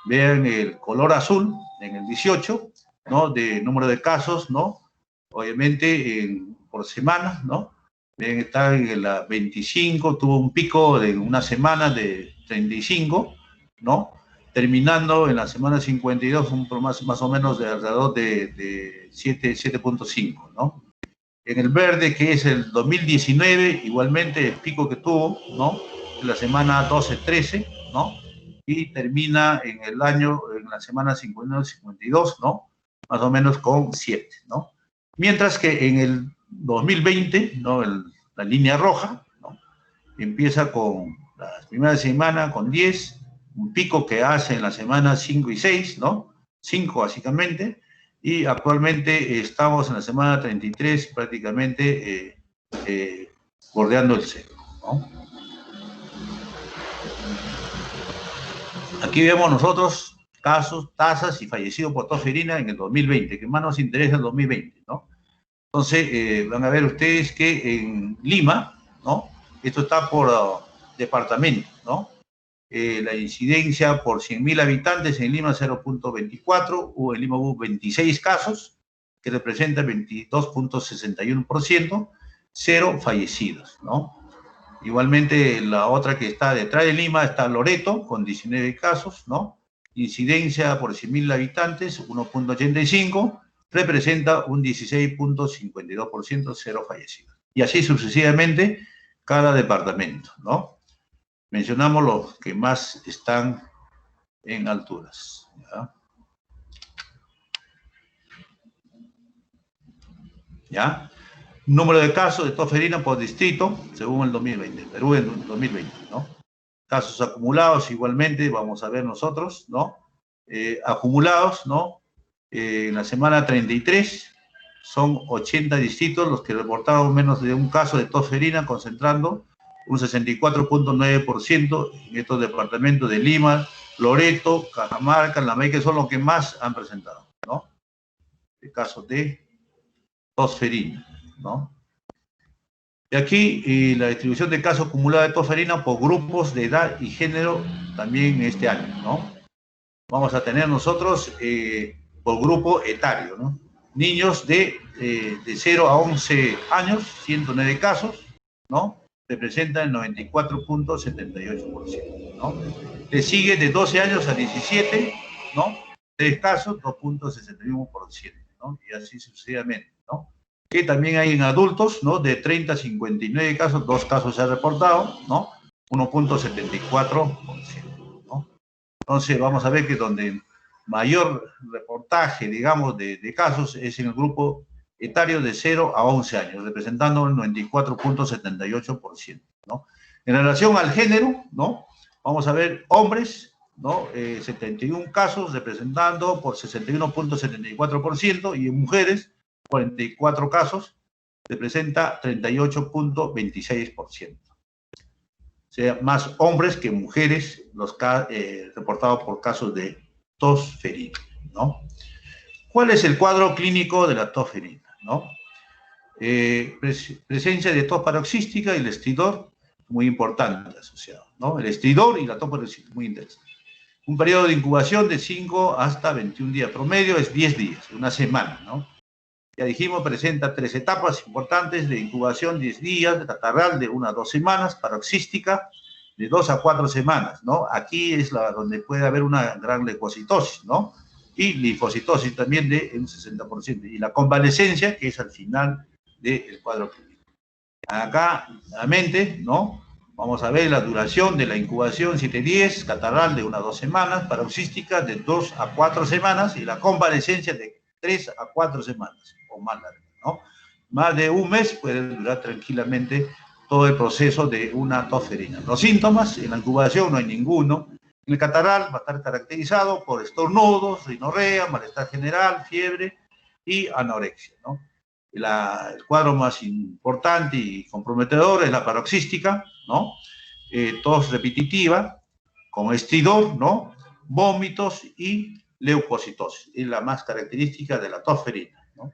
Vean el color azul en el 18, ¿no? De número de casos, ¿no? Obviamente por semana, ¿no? Vean, está en la 25, tuvo un pico de una semana de 35, ¿no? Terminando en la semana 52, más o menos de alrededor de 7.5, ¿no? En el verde, que es el 2019, igualmente el pico que tuvo, ¿no? En la semana 12-13, ¿no? Y termina en el año, en la semana 51-52, ¿no? Más o menos con 7, ¿no? Mientras que en el 2020, ¿no? La línea roja, ¿no? Empieza con las primeras semanas con 10, un pico que hace en la semana 5 y 6, ¿no? 5 básicamente, y actualmente estamos en la semana 33 prácticamente bordeando el 0, ¿no? Aquí vemos nosotros casos, tasas y fallecidos por tos ferina en el 2020, que más nos interesa el 2020, ¿no? Entonces, van a ver ustedes que en Lima, ¿no? Esto está por departamento, ¿no? La incidencia por 100.000 habitantes en Lima 0.24, en Lima hubo 26 casos, que representa 22.61%, 0 fallecidos, ¿no? Igualmente, la otra que está detrás de Lima está Loreto, con 19 casos, ¿no? Incidencia por 100.000 habitantes, 1.85, representa un 16.52%, 0 fallecidos. Y así sucesivamente, cada departamento, ¿no? Mencionamos los que más están en alturas, ¿ya? ¿Ya? Número de casos de tos ferina por distrito, según el 2020, Perú en 2020, ¿no? Casos acumulados igualmente, vamos a ver nosotros, ¿no? Acumulados, ¿no? En la semana 33 son 80 distritos los que reportaron menos de un caso de tos ferina, concentrando un 64.9% en estos departamentos de Lima, Loreto, Cajamarca, Lamay, que son los que más han presentado, ¿no? De casos de tos ferina, ¿no? Y aquí la distribución de casos acumulados de tos ferina por grupos de edad y género también este año, ¿no? vamos a tener nosotros por grupo etario, ¿no? Niños de 0 a 11 años, 109 casos, ¿no? Representa el 94.78%, ¿no? Le sigue de 12 años a 17, ¿no? 3 casos, 2.61%, ¿no? Y así sucesivamente, ¿no? Que también hay en adultos, ¿no? De 30 a 59 casos, 2 casos se han reportado, ¿no? 1.74%, ¿no? Entonces vamos a ver que donde mayor reportaje, digamos, de casos es en el grupo etario de 0 a 11 años, representando el 94.78%, ¿no? En relación al género, ¿no? Vamos a ver hombres, ¿no? 71 casos, representando por 61.74%, y en mujeres, 44 casos, representa 38.26%. O sea, más hombres que mujeres los reportados por casos de tos ferina, ¿no? ¿Cuál es el cuadro clínico de la tos ferina, no? Presencia de tos paroxística y el estridor, muy importante asociado, ¿no? El estridor y la tos paroxística, muy interesante. Un periodo de incubación de 5 hasta 21 días, promedio es 10 días, una semana, ¿no? Ya dijimos, presenta 3 etapas importantes de incubación, 10 días, catarral de 1 a 2 semanas, paroxística de 2 a 4 semanas, ¿no? Aquí es donde puede haber una gran leucocitosis, ¿no? Y linfocitosis también de un 60%. Y la convalescencia, que es al final del cuadro clínico. Acá, nuevamente, ¿no? Vamos a ver la duración de la incubación, 7-10, catarral de 1 a 2 semanas, paroxística de 2 a 4 semanas y la convalescencia de 3 a 4 semanas o más larga, ¿no? Más de un mes puede durar tranquilamente todo el proceso de una tos ferina. Los síntomas en la incubación no hay ninguno. En el catarral va a estar caracterizado por estornudos, rinorrea, malestar general, fiebre y anorexia, ¿no? El cuadro más importante y comprometedor es la paroxística, ¿no? Tos repetitiva, con estridor, ¿no? Vómitos y leucocitosis. Es la más característica de la tos ferina, ¿no?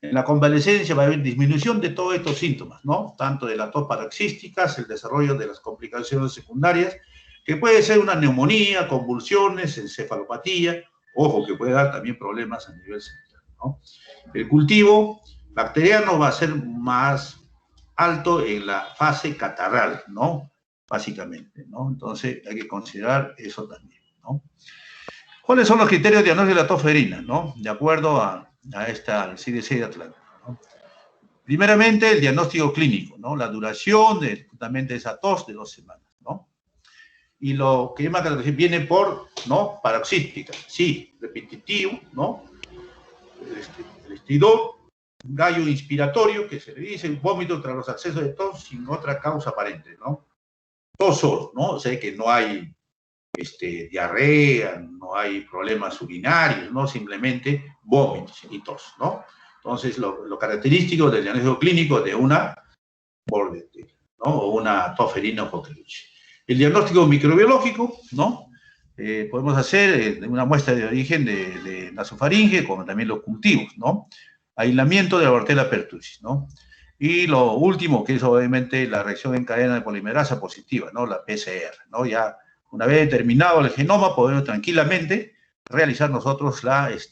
En la convalescencia va a haber disminución de todos estos síntomas, ¿no? Tanto de la tos paroxística, el desarrollo de las complicaciones secundarias, que puede ser una neumonía, convulsiones, encefalopatía, ojo, que puede dar también problemas a nivel central, ¿no? El cultivo bacteriano va a ser más alto en la fase catarral, ¿no? Básicamente, ¿no? Entonces hay que considerar eso también, ¿no? ¿Cuáles son los criterios de diagnóstico de la tos ferina, ¿no? De acuerdo al CDC de Atlanta, ¿no? Primeramente, el diagnóstico clínico, ¿no? La duración de justamente esa tos de 2 semanas, ¿no? Y lo que más viene por, ¿no? Paroxística, sí, repetitivo, ¿no? El estridor, un gallo inspiratorio, que se le dice, un vómito tras los accesos de tos sin otra causa aparente, ¿no? Tos solo, ¿no? O sea que no hay diarrea, no hay problemas urinarios, ¿no? Simplemente vómitos y tos, ¿no? Entonces, lo característico del diagnóstico clínico de una bordetela, ¿no? O una tos ferina o Cockroach. El diagnóstico microbiológico, ¿no? Podemos hacer una muestra de origen de nasofaringe, como también los cultivos, ¿no? Aislamiento de la Bordetella pertussis, ¿no? Y lo último, que es obviamente la reacción en cadena de polimerasa positiva, ¿no? La PCR, ¿no? Ya una vez determinado el genoma, podemos tranquilamente realizar nosotros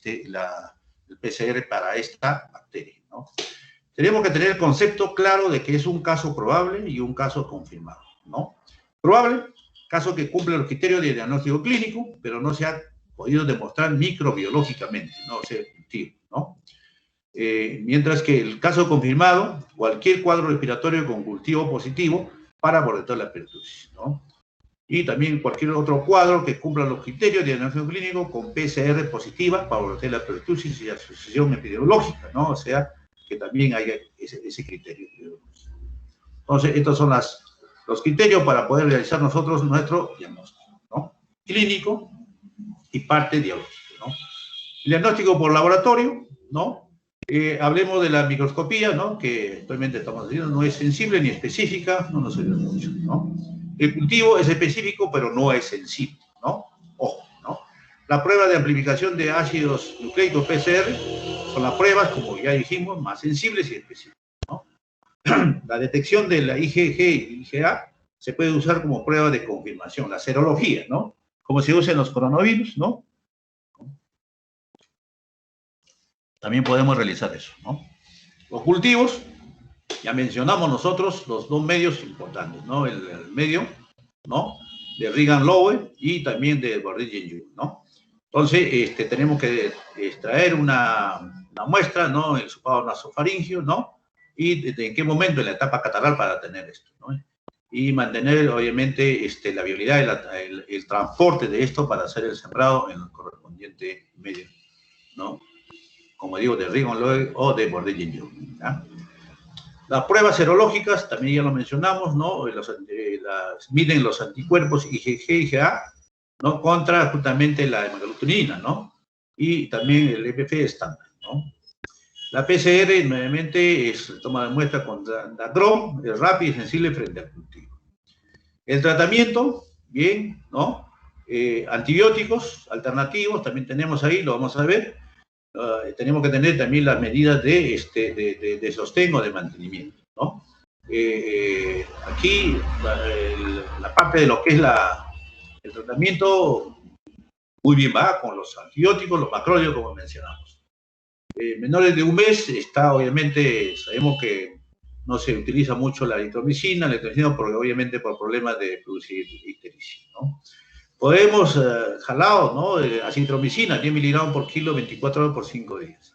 el PCR para esta bacteria, ¿no? Tenemos que tener el concepto claro de que es un caso probable y un caso confirmado, ¿no? Probable, caso que cumple los criterios de diagnóstico clínico, pero no se ha podido demostrar microbiológicamente, ¿no? O sea, cultivo, ¿no? Mientras que el caso confirmado, cualquier cuadro respiratorio con cultivo positivo para Bordetella pertussis, ¿no? Y también cualquier otro cuadro que cumpla los criterios de diagnóstico clínico con PCR positiva para Bordetella pertussis y asociación epidemiológica, ¿no? O sea, que también haya ese criterio. Entonces, estos son los criterios para poder realizar nosotros nuestro diagnóstico, ¿no? Clínico y parte diagnóstico, ¿no? El diagnóstico por laboratorio, ¿no? Hablemos de la microscopía, ¿no? Que actualmente estamos haciendo, no es sensible ni específica, no nos ayuda mucho, ¿no? El cultivo es específico, pero no es sensible, ¿no? Ojo, ¿no? La prueba de amplificación de ácidos nucleicos PCR son las pruebas, como ya dijimos, más sensibles y específicas, ¿no? La detección de la IgG y IgA se puede usar como prueba de confirmación, la serología, ¿no? Como se usa en los coronavirus, ¿no? también podemos realizar eso, ¿no? Los cultivos, ya mencionamos nosotros los dos medios importantes, ¿no? El medio, ¿no? De Reagan Lowe y también de Bourdet-Genjoul, ¿no? Entonces, tenemos que extraer una muestra, ¿no? El hisopado nasofaringio, ¿no? Y en qué momento en la etapa catarral para tener esto, ¿no? Y mantener, obviamente, la viabilidad, el transporte de esto para hacer el sembrado en el correspondiente medio, ¿no? Como digo, de Reagan Lowe o de Bourdet-Genjoul, ¿no? Las pruebas serológicas, también ya lo mencionamos, ¿no? Miden los anticuerpos IgG, IgA, ¿no? Contra justamente la hemaglutinina, ¿no? Y también el EPF estándar, ¿no? La PCR, nuevamente, es toma de muestra con Dacron, es rápido y sensible frente al cultivo. El tratamiento, bien, ¿no? Antibióticos alternativos, también tenemos ahí, lo vamos a ver. Tenemos que tener también las medidas de sostén o de mantenimiento, ¿no? Aquí, la parte de lo que es el tratamiento, muy bien va con los antibióticos, los macrólidos, como mencionamos. Menores de un mes, está obviamente, sabemos que no se utiliza mucho la eritromicina, porque obviamente por problemas de producir ictericia, ¿no? Podemos, jalado, ¿no? Acitromicina, 10 miligramos por kilo, 24 horas por 5 días.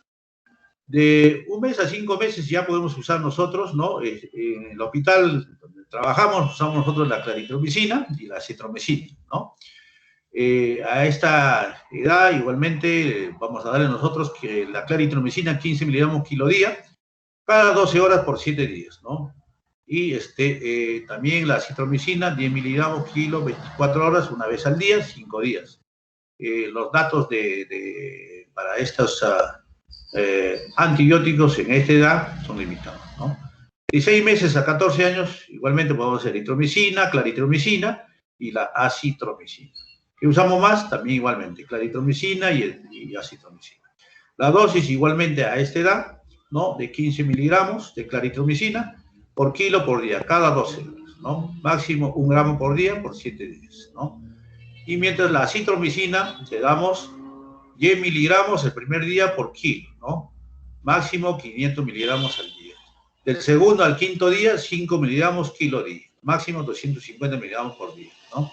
De un mes a 5 meses ya podemos usar nosotros, ¿no? En el hospital donde trabajamos, usamos nosotros la claritromicina y la acitromicina, ¿no? A esta edad, igualmente, vamos a darle nosotros que la claritromicina, 15 miligramos kilo día, cada 12 horas por 7 días, ¿no? Y también la acitromicina, 10 miligramos kilo, 24 horas, una vez al día, 5 días. Los datos para estos antibióticos en esta edad son limitados, ¿no? De 6 meses a 14 años, igualmente podemos hacer eritromicina, claritromicina y la acitromicina. ¿Qué usamos más? También igualmente, claritromicina y acitromicina. La dosis igualmente a esta edad, ¿no? De 15 miligramos de claritromicina por kilo por día, cada 12 horas, ¿no? Máximo 1 gramo por día por 7 días, ¿no? Y mientras la acitromicina le damos 10 miligramos el primer día por kilo, ¿no? Máximo 500 miligramos al día. Del segundo al quinto día, 5 miligramos kilo día. Máximo 250 miligramos por día, ¿no?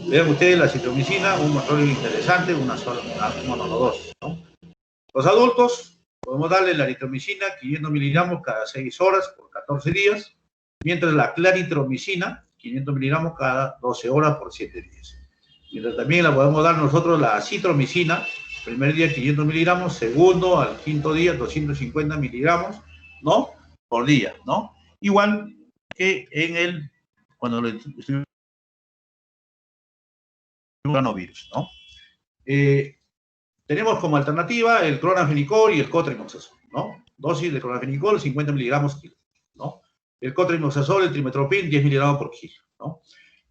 Vean ustedes la acitromicina, un macrólido interesante, una monodosis, ¿no? Los adultos, podemos darle la eritromicina, 500 miligramos cada 6 horas por 14 días, mientras la claritromicina, 500 miligramos cada 12 horas por 7 días. Mientras también la podemos dar nosotros la acitromicina, primer día 500 miligramos, segundo al quinto día 250 miligramos, ¿no? Por día, ¿no? Igual que cuando le coronavirus, ¿no? Tenemos como alternativa el clorafenicol y el cotrimoxazol, ¿no? Dosis de clorafenicol, 50 miligramos kilo, ¿no? El cotrimoxazol, el trimetoprim, 10 miligramos por kilo, ¿no?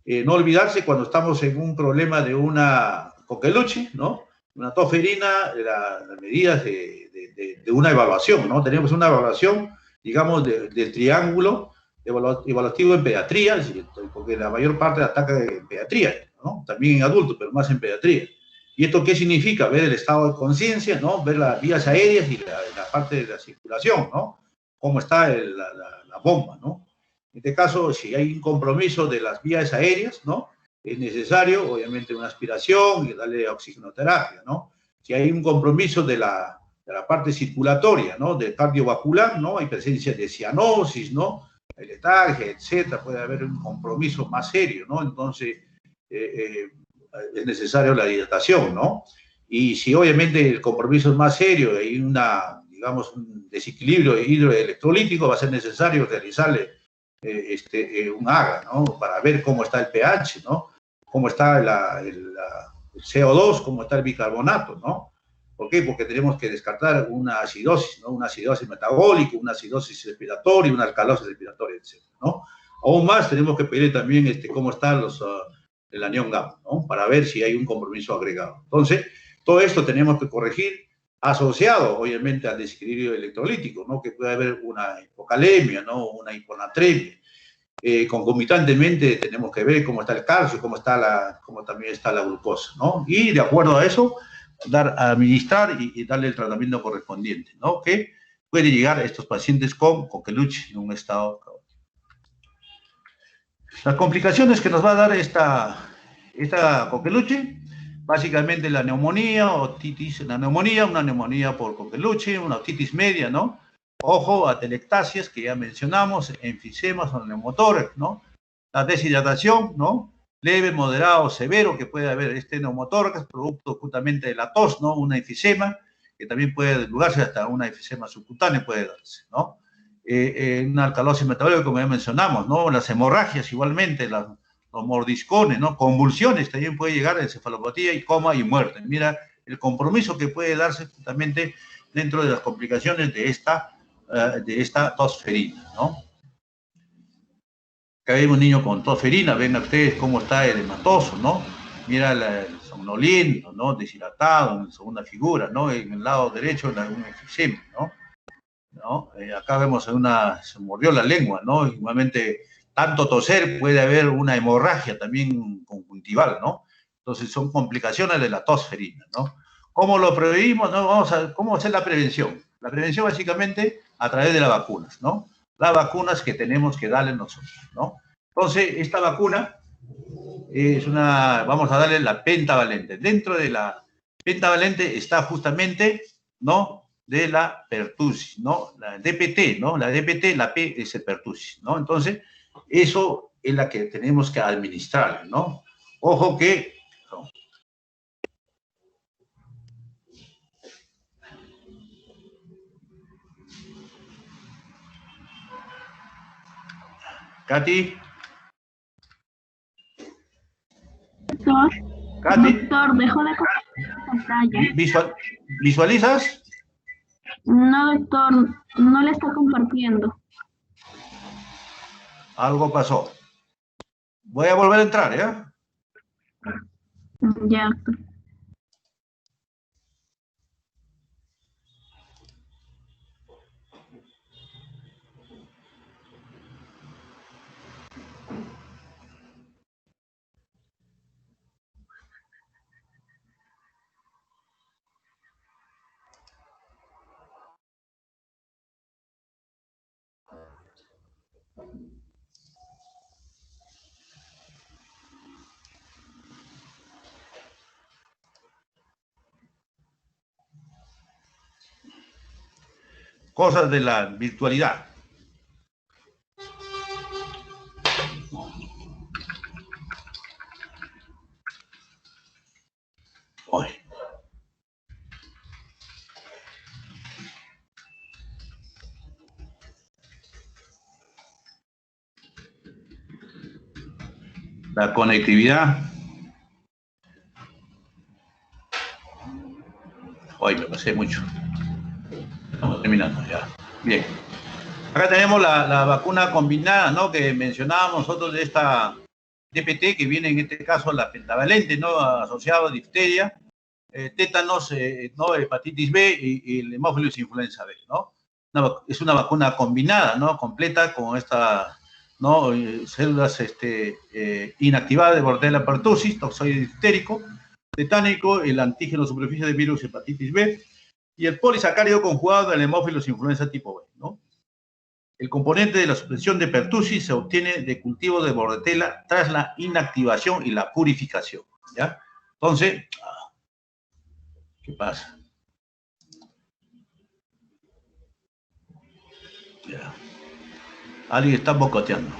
No olvidarse cuando estamos en un problema de una coqueluche, ¿no? Una tosferina, las medidas de una evaluación, ¿no? Tenemos una evaluación, digamos, del triángulo evaluativo en pediatría, porque la mayor parte ataca en pediatría, ¿no? También en adultos, pero más en pediatría. ¿Y esto qué significa? Ver el estado de conciencia, ¿no? Ver las vías aéreas y la parte de la circulación, ¿no? Cómo está la bomba, ¿no? En este caso, si hay un compromiso de las vías aéreas, ¿no? Es necesario, obviamente, una aspiración y darle oxigenoterapia, ¿no? Si hay un compromiso de la parte circulatoria, ¿no? Del cardiovascular, ¿no? Hay presencia de cianosis, ¿no? Hay letargia, etcétera. Puede haber un compromiso más serio, ¿no? Entonces, es necesario la hidratación, ¿no? Y si obviamente el compromiso es más serio y hay digamos, un desequilibrio hidroelectrolítico, va a ser necesario realizarle un AGA, ¿no? Para ver cómo está el pH, ¿no? Cómo está el CO2, cómo está el bicarbonato, ¿no? ¿Por qué? Porque tenemos que descartar una acidosis, ¿no? Una acidosis metabólica, una acidosis respiratoria, una alcalosis respiratoria, etc., ¿no? Aún más, tenemos que pedir también cómo están el anión gamma, ¿no? Para ver si hay un compromiso agregado. Entonces, todo esto tenemos que corregir asociado, obviamente, al desequilibrio electrolítico, ¿no? Que puede haber una hipocalemia, ¿no? Una hiponatremia. Concomitantemente tenemos que ver cómo está el calcio, cómo también está la glucosa, ¿no? Y de acuerdo a eso, administrar y darle el tratamiento correspondiente, ¿no? Que puede llegar a estos pacientes con coqueluche en un estado caótico. Las complicaciones que nos va a dar esta coqueluche, básicamente la neumonía, otitis, una neumonía por coqueluche, una otitis media, ¿no? Ojo, atelectasias, que ya mencionamos, enfisemas o neumotórax, ¿no? La deshidratación, ¿no? Leve, moderado, severo, que puede haber este neumotórax, producto justamente de la tos, ¿no? Una enfisema, que también puede deslugarse hasta una enfisema subcutánea puede darse, ¿no? Una alcalosis metabólica, como ya mencionamos, ¿no? Las hemorragias igualmente, los mordiscones, ¿no? Convulsiones, también puede llegar a encefalopatía y coma y muerte. Mira el compromiso que puede darse justamente dentro de las complicaciones de esta tos ferina, ¿no? Acá vemos un niño con tos ferina, ven ustedes cómo está edematoso, ¿no? Mira el somnoliento, ¿no? Deshidratado en la segunda figura, ¿no? En el lado derecho, un enfisema, ¿no? ¿No? Acá vemos se mordió la lengua, ¿no? Igualmente, tanto toser puede haber una hemorragia también conjuntival, ¿no? Entonces son complicaciones de la tos ferina, ¿no? ¿Cómo lo prevenimos? ¿No? ¿Cómo hacer la prevención? La prevención básicamente a través de las vacunas, ¿no? Las vacunas que tenemos que darle nosotros, ¿no? Entonces, esta vacuna es vamos a darle la pentavalente. Dentro de la pentavalente está justamente, ¿no? De la pertussis, ¿no? La DPT, ¿no? La DPT, la P es el pertussis, ¿no? Entonces, eso es la que tenemos que administrar, ¿no? Ojo que... No. Katy. Doctor, dejó de compartir pantalla. ¿Visualizas? No, doctor, no le está compartiendo. Algo pasó. Voy a volver a entrar, ¿ya? Ya, doctor. Cosas de la virtualidad. Hoy. La conectividad. Hoy me pasé mucho. Estamos terminando ya. Bien. Acá tenemos la vacuna combinada, ¿no? Que mencionábamos nosotros de esta DPT, que viene en este caso la pentavalente, ¿no? Asociado a difteria, tétanos, ¿no? Hepatitis B y el hemófilos influenza B, ¿no? Es una vacuna combinada, ¿no? Completa con esta, ¿no? Células inactivadas de Bordetella pertussis, toxoide diftérico, tetánico, el antígeno superficie de virus hepatitis B y el polisacárido conjugado del hemófilos influenza tipo B, ¿no? El componente de la suspensión de pertussis se obtiene de cultivo de Bordetella tras la inactivación y la purificación, ¿ya? Entonces, ¿qué pasa? Ya. Alguien está bocoteando.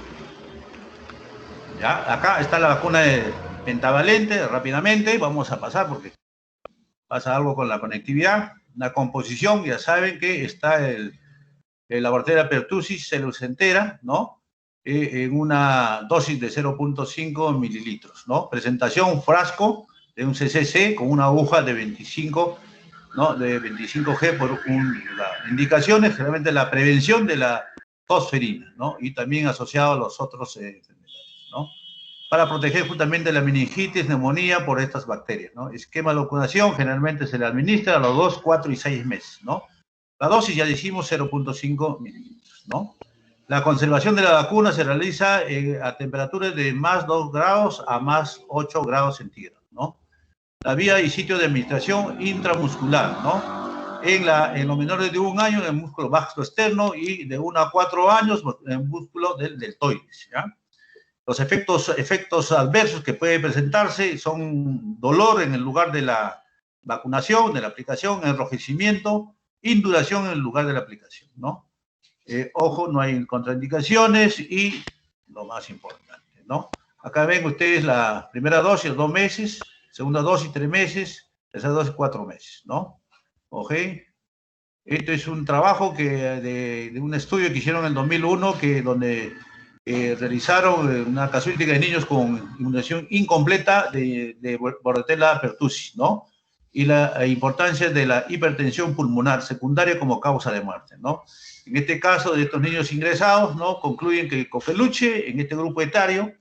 ¿Ya? Acá está la vacuna de pentavalente, rápidamente, vamos a pasar porque pasa algo con la conectividad. La composición, ya saben que está la Bordetella pertussis celucentera, ¿no? En una dosis de 0.5 mililitros, ¿no? Presentación, frasco de un CCC con una aguja de 25, ¿no? De 25G por las indicaciones, generalmente la prevención de la tos ferina, ¿no? Y también asociado a los otros enfermedades, ¿no? Para proteger justamente la meningitis, neumonía por estas bacterias, ¿no? Esquema de vacunación generalmente se le administra a los 2, 4 y 6 meses, ¿no? La dosis ya dijimos 0.5 mililitros, ¿no? La conservación de la vacuna se realiza a temperaturas de más 2 grados a más 8 grados centígrados, ¿no? la vía y sitio de administración intramuscular, ¿no? En los menores de 1 año en el músculo vasto externo y de 1 a 4 años en el músculo del deltoides, ¿ya? Los efectos adversos que pueden presentarse son dolor en el lugar de la vacunación, de la aplicación, enrojecimiento, induración en el lugar de la aplicación, ¿no? Ojo, no hay contraindicaciones y lo más importante, ¿no? Acá ven ustedes la primera dosis, 2 meses, segunda dosis, 3 meses, tercera dosis, 4 meses, ¿no? ¿Ok? Esto es un trabajo de un estudio que hicieron en el 2001, donde realizaron una casuística de niños con inmunización incompleta de Bordetella pertussis, ¿no? Y la importancia de la hipertensión pulmonar secundaria como causa de muerte, ¿no? En este caso, de estos niños ingresados, ¿no? Concluyen que el coqueluche en este grupo etario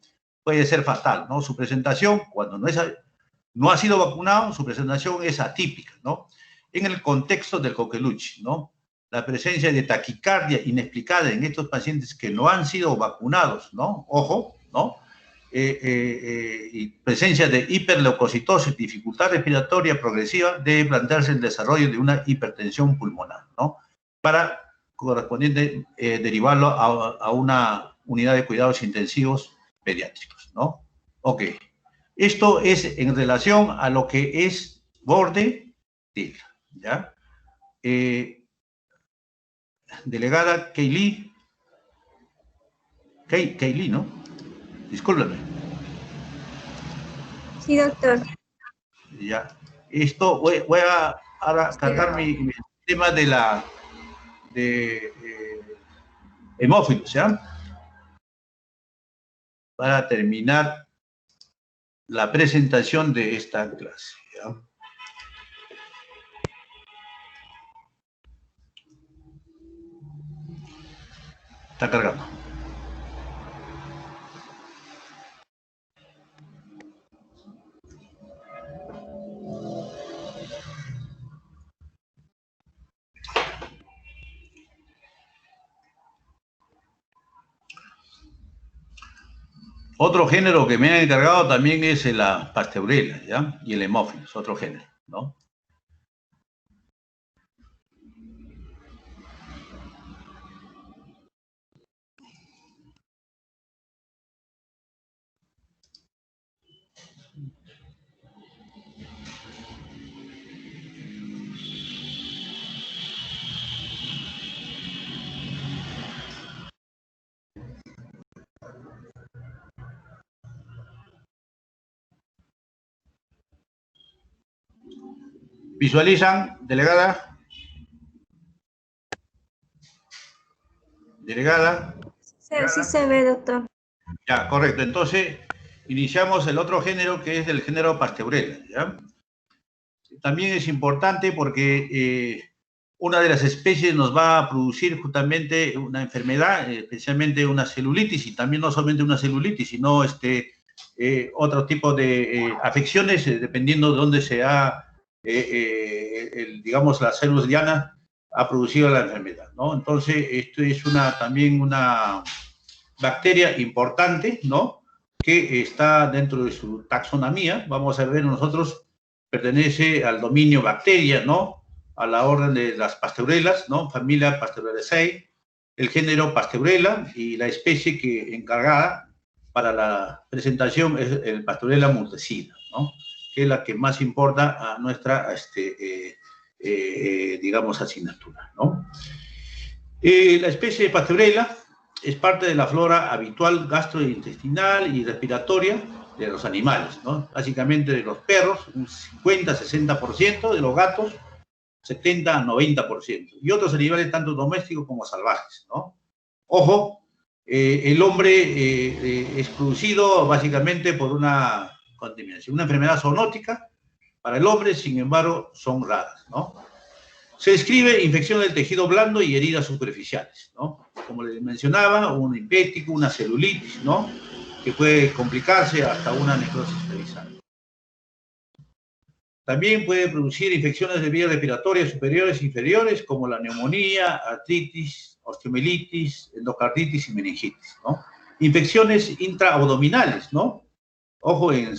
puede ser fatal, ¿no? Su presentación, cuando no ha sido vacunado, su presentación es atípica, ¿no? En el contexto del coqueluche, ¿no? La presencia de taquicardia inexplicada en estos pacientes que no han sido vacunados, ¿no? Ojo, ¿no? Y presencia de hiperleucocitosis, dificultad respiratoria progresiva, debe plantearse el desarrollo de una hipertensión pulmonar, ¿no? Para correspondiente derivarlo a una unidad de cuidados intensivos pediátricos, ¿no? Ok. Esto es en relación a lo que es Bordetella, ¿ya? Delegada Kaylee, ¿no? Discúlpeme. Sí, doctor. Ya. Esto, voy a ahora cargar mi tema de hemófilos, ¿ya? Para terminar la presentación de esta clase, ¿ya? Está cargando. Otro género que me han encargado también es la Pasteurella, ¿ya? Y el hemófilos, otro género, ¿no? ¿Visualizan, delegada? ¿Delegada? Sí se ve, doctor. Ya, correcto. Entonces, iniciamos el otro género que es el género Pasteurella, ¿ya? También es importante porque una de las especies nos va a producir justamente una enfermedad, especialmente una celulitis, y también no solamente una celulitis, sino otro tipo de afecciones, dependiendo de dónde sea, digamos, la célula diana ha producido la enfermedad, ¿no? Entonces, esto es también una bacteria importante, ¿no? Que está dentro de su taxonomía. Vamos a ver nosotros, pertenece al dominio bacteria, ¿no? A la orden de las Pasteurelas, ¿no? Familia Pasteurelaceae, el género Pasteurella y la especie que encargada para la presentación es el Pasteurella murtecina, ¿no? Que es la que más importa a nuestra, digamos, asignatura, ¿no? La especie de Pasteurella es parte de la flora habitual gastrointestinal y respiratoria de los animales, ¿no? Básicamente de los perros, un 50-60%, de los gatos, 70-90%, y otros animales tanto domésticos como salvajes, ¿no? Ojo, el hombre es producido básicamente por una contaminación, una enfermedad zoonótica para el hombre, sin embargo, son raras, ¿no? Se describe infección del tejido blando y heridas superficiales, ¿no? Como les mencionaba, un infético, una celulitis, ¿no? Que puede complicarse hasta una necrosis cerebral. También puede producir infecciones de vías respiratorias superiores e inferiores, como la neumonía, artritis, osteomielitis, endocarditis y meningitis, ¿no? Infecciones intraabdominales, ¿no? ojo, en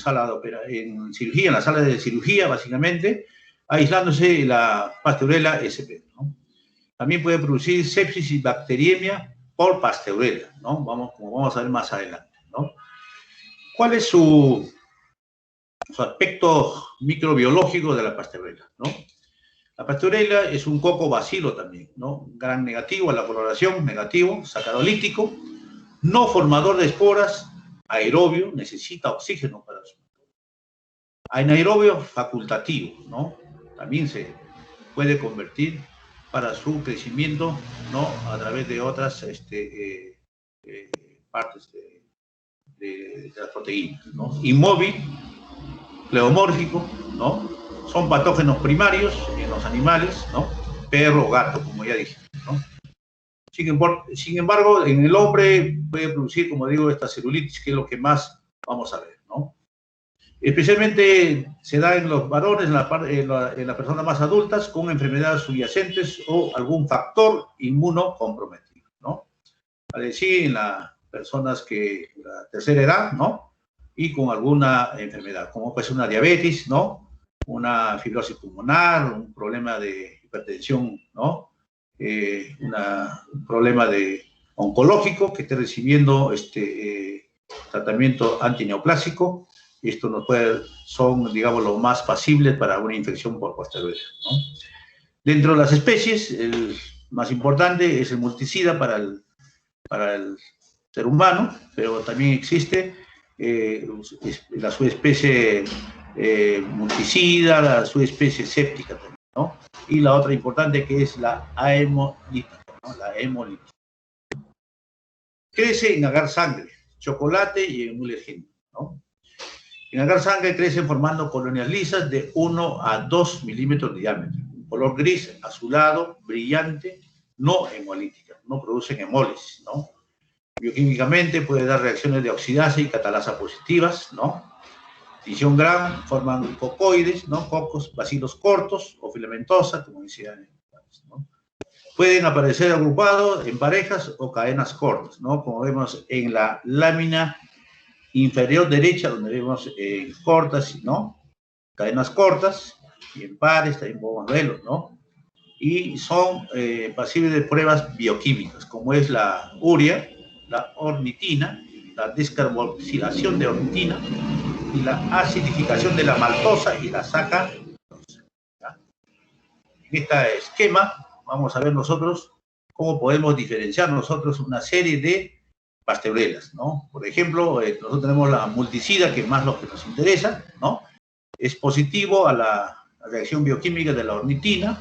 cirugía, en la sala de cirugía, básicamente, aislándose la Pasteurella sp, ¿no? También puede producir sepsis y bacteriemia por Pasteurella, ¿no? Como vamos a ver más adelante, ¿no? ¿Cuál es su aspecto microbiológico de la Pasteurella, ¿no? La Pasteurella es un coco bacilo también, ¿no? Gran negativo a la coloración, negativo, sacarolítico, no formador de esporas, aerobio, necesita oxígeno para su... Anaerobio facultativo, ¿no? También se puede convertir para su crecimiento, ¿no? A través de otras partes de las proteínas, ¿no? Inmóvil, pleomórfico, ¿no? Son patógenos primarios en los animales, ¿no? Perro, gato, como ya dije, ¿no? Sin embargo, en el hombre puede producir, como digo, esta celulitis, que es lo que más vamos a ver, ¿no? Especialmente se da en los varones, en las personas más adultas, con enfermedades subyacentes o algún factor inmunocomprometido, ¿no? Vale decir, en las personas de la tercera edad, ¿no? Y con alguna enfermedad, como puede ser una diabetes, ¿no? Una fibrosis pulmonar, un problema de hipertensión, ¿no? Un problema oncológico que esté recibiendo tratamiento antineoplásico. Esto son, digamos, los más pasibles para una infección por Pasteurella, ¿no? Dentro de las especies, el más importante es el multicida para el ser humano, pero también existe la subespecie multicida, la subespecie séptica también, ¿no? Y la otra importante que es la hemolítica, ¿no? La hemolítica. Crece en agar sangre, chocolate y en mulegén, ¿no? En agar sangre crecen formando colonias lisas de 1 a 2 milímetros de diámetro, un color gris, azulado, brillante, no hemolítica, no producen hemólisis, ¿no? Bioquímicamente puede dar reacciones de oxidasa y catalasa positivas, ¿no? Fisión gran, forman cocoides, ¿no? Cocos, bacilos cortos o filamentosa, como decía, ¿no? Pueden aparecer agrupados en parejas o cadenas cortas, ¿no? Como vemos en la lámina inferior derecha, donde vemos cortas, ¿no? Cadenas cortas, y en pares también podemos verlos, ¿no? Y son pasibles de pruebas bioquímicas, como es la urea, la ornitina, la descarboxilación de ornitina y la acidificación de la maltosa y la sacarosa. En este esquema vamos a ver nosotros cómo podemos diferenciar nosotros una serie de Pasteurelas, ¿no? Por ejemplo, nosotros tenemos la multicida, que es más lo que nos interesa, ¿no? Es positivo a la reacción bioquímica de la ornitina,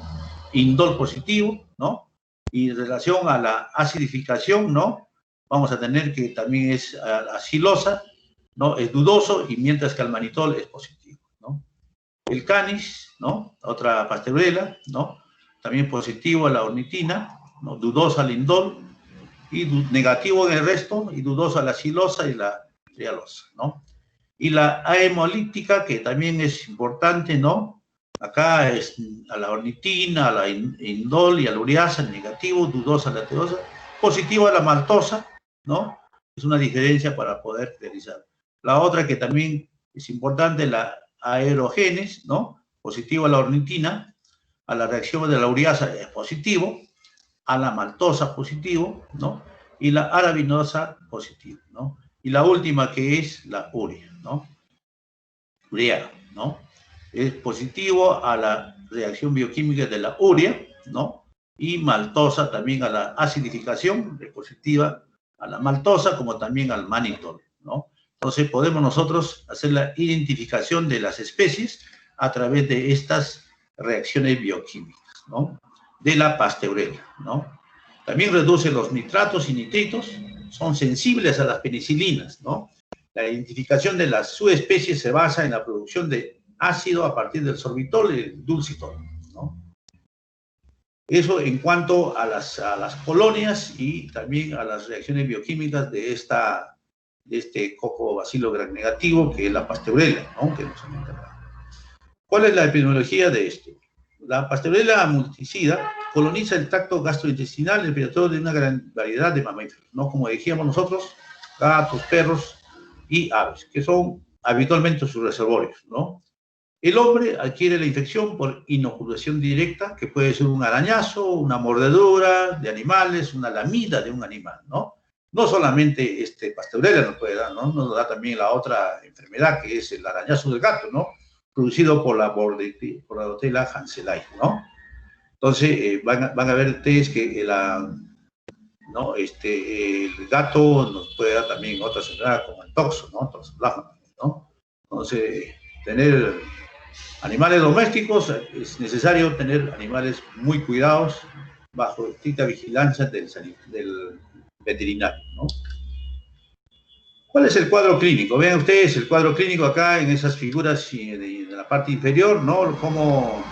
indol positivo, ¿no? Y en relación a la acidificación, ¿no? Vamos a tener que también es acilosa, ¿no? Es dudoso, y mientras que el manitol es positivo, ¿no? El canis, ¿no? Otra Pasteurela, ¿no? También positivo a la ornitina, ¿no? Dudosa al indol, y negativo en el resto, y dudosa a la silosa y la trialosa, ¿no? Y la hemolítica, que también es importante, ¿no? Acá es a la ornitina, a la indol y a la ureasa, negativo, dudosa a la trialosa, positivo a la maltosa, ¿no? Es una diferencia para poder realizar. La otra que también es importante, la aerogenes, ¿no? Positivo a la ornitina, a la reacción de la ureasa es positivo, a la maltosa positivo, ¿no? Y la arabinosa positivo, ¿no? Y la última que es la urea, ¿no? Urea, ¿no? Es positivo a la reacción bioquímica de la urea, ¿no? Y maltosa también a la acidificación, es positiva a la maltosa como también al manitol, ¿no? Entonces podemos nosotros hacer la identificación de las especies a través de estas reacciones bioquímicas, ¿no? De la Pasteurella, ¿no? También reduce los nitratos y nitritos, son sensibles a las penicilinas, ¿no? La identificación de las subespecies se basa en la producción de ácido a partir del sorbitol y el dulcitol, ¿no? Eso en cuanto a las colonias y también a las reacciones bioquímicas de este coco bacilo gram negativo, que es la Pasteurella, ¿no? Que nos han encargado. ¿Cuál es la epidemiología de esto? La Pasteurella multicida coloniza el tracto gastrointestinal y respiratorio de una gran variedad de mamíferos, ¿no? Como decíamos nosotros, gatos, perros y aves, que son habitualmente sus reservorios, ¿no? El hombre adquiere la infección por inoculación directa, que puede ser un arañazo, una mordedura de animales, una lamida de un animal, ¿no? No solamente Pasteurella nos puede dar, ¿no? Nos da también la otra enfermedad, que es el arañazo del gato, ¿no? Producido por la Bordetella hanselae, ¿no? Entonces, van a ver ustedes que ¿no? El gato nos puede dar también otras enfermedades como el toxo, ¿no? Toxoplasma, ¿no? Entonces, tener animales domésticos, es necesario tener animales muy cuidados bajo estricta vigilancia del veterinario, ¿no? ¿Cuál es el cuadro clínico? Vean ustedes el cuadro clínico acá en esas figuras de la parte inferior, ¿no? Cómo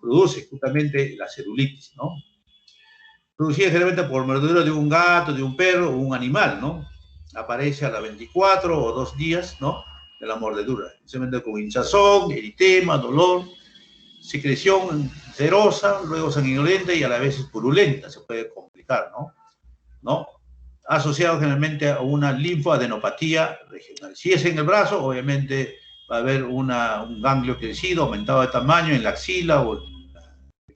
produce justamente la celulitis, ¿no? Producida generalmente por mordedura de un gato, de un perro o un animal, ¿no? Aparece a las 24 o 2 días, ¿no? De la mordedura, especialmente con hinchazón, eritema, dolor, secreción cerosa, luego sanguinolenta y a la vez purulenta, se puede complicar, ¿no? Asociado generalmente a una linfoadenopatía regional. Si es en el brazo, obviamente va a haber un ganglio crecido, aumentado de tamaño en la axila o en la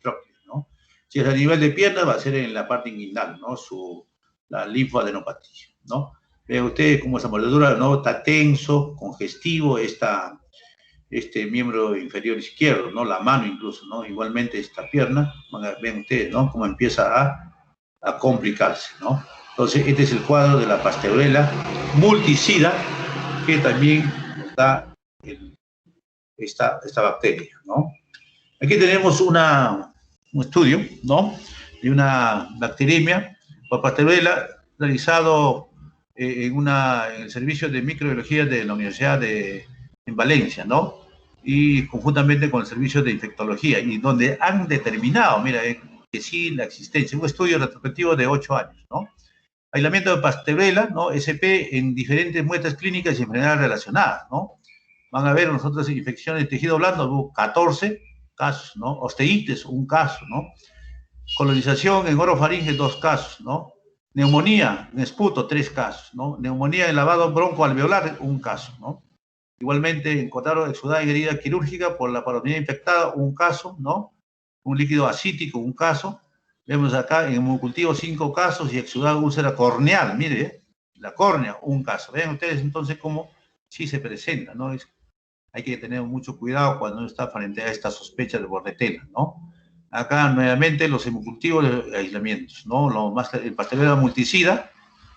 trochlea, ¿no? Si es a nivel de pierna, va a ser en la parte inguinal, ¿no? La linfoadenopatía, ¿no? Vean ustedes cómo esa mordedura, ¿no? Está tenso, congestivo, este miembro inferior izquierdo, ¿no? La mano incluso, ¿no? Igualmente esta pierna, ven ustedes, ¿no? Cómo empieza a complicarse, ¿no? Entonces, este es el cuadro de la Pasteurella multicida, que también nos da esta bacteria, ¿no? Aquí tenemos un estudio, ¿no? De una bacteriemia por Pasteurella realizado en el servicio de microbiología de la Universidad en Valencia, ¿no? Y conjuntamente con el servicio de infectología, y donde han determinado, mira, que sí la existencia, un estudio retrospectivo de 8 años, ¿no? Aislamiento de Pasteurella, ¿no? SP en diferentes muestras clínicas y enfermedades relacionadas, ¿no? Van a ver nosotros infecciones de tejido blando, hubo 14 casos, ¿no? Osteitis, un caso, ¿no? Colonización en orofaringe, 2 casos, ¿no? Neumonía en esputo, 3 casos, ¿no? Neumonía en lavado broncoalveolar, 1 caso, ¿no? Igualmente, encontraron exudada en herida quirúrgica por la parotimia infectada, 1 caso, ¿no? Un líquido acítico, 1 caso. Vemos acá en hemocultivo 5 casos y exudada úlcera corneal, mire, la córnea, 1 caso. Vean ustedes entonces cómo sí se presenta, ¿no? Hay que tener mucho cuidado cuando uno está frente a esta sospecha de Bordetella, ¿no? Acá nuevamente los hemocultivos de aislamientos, ¿no? El Pasteurella multicida,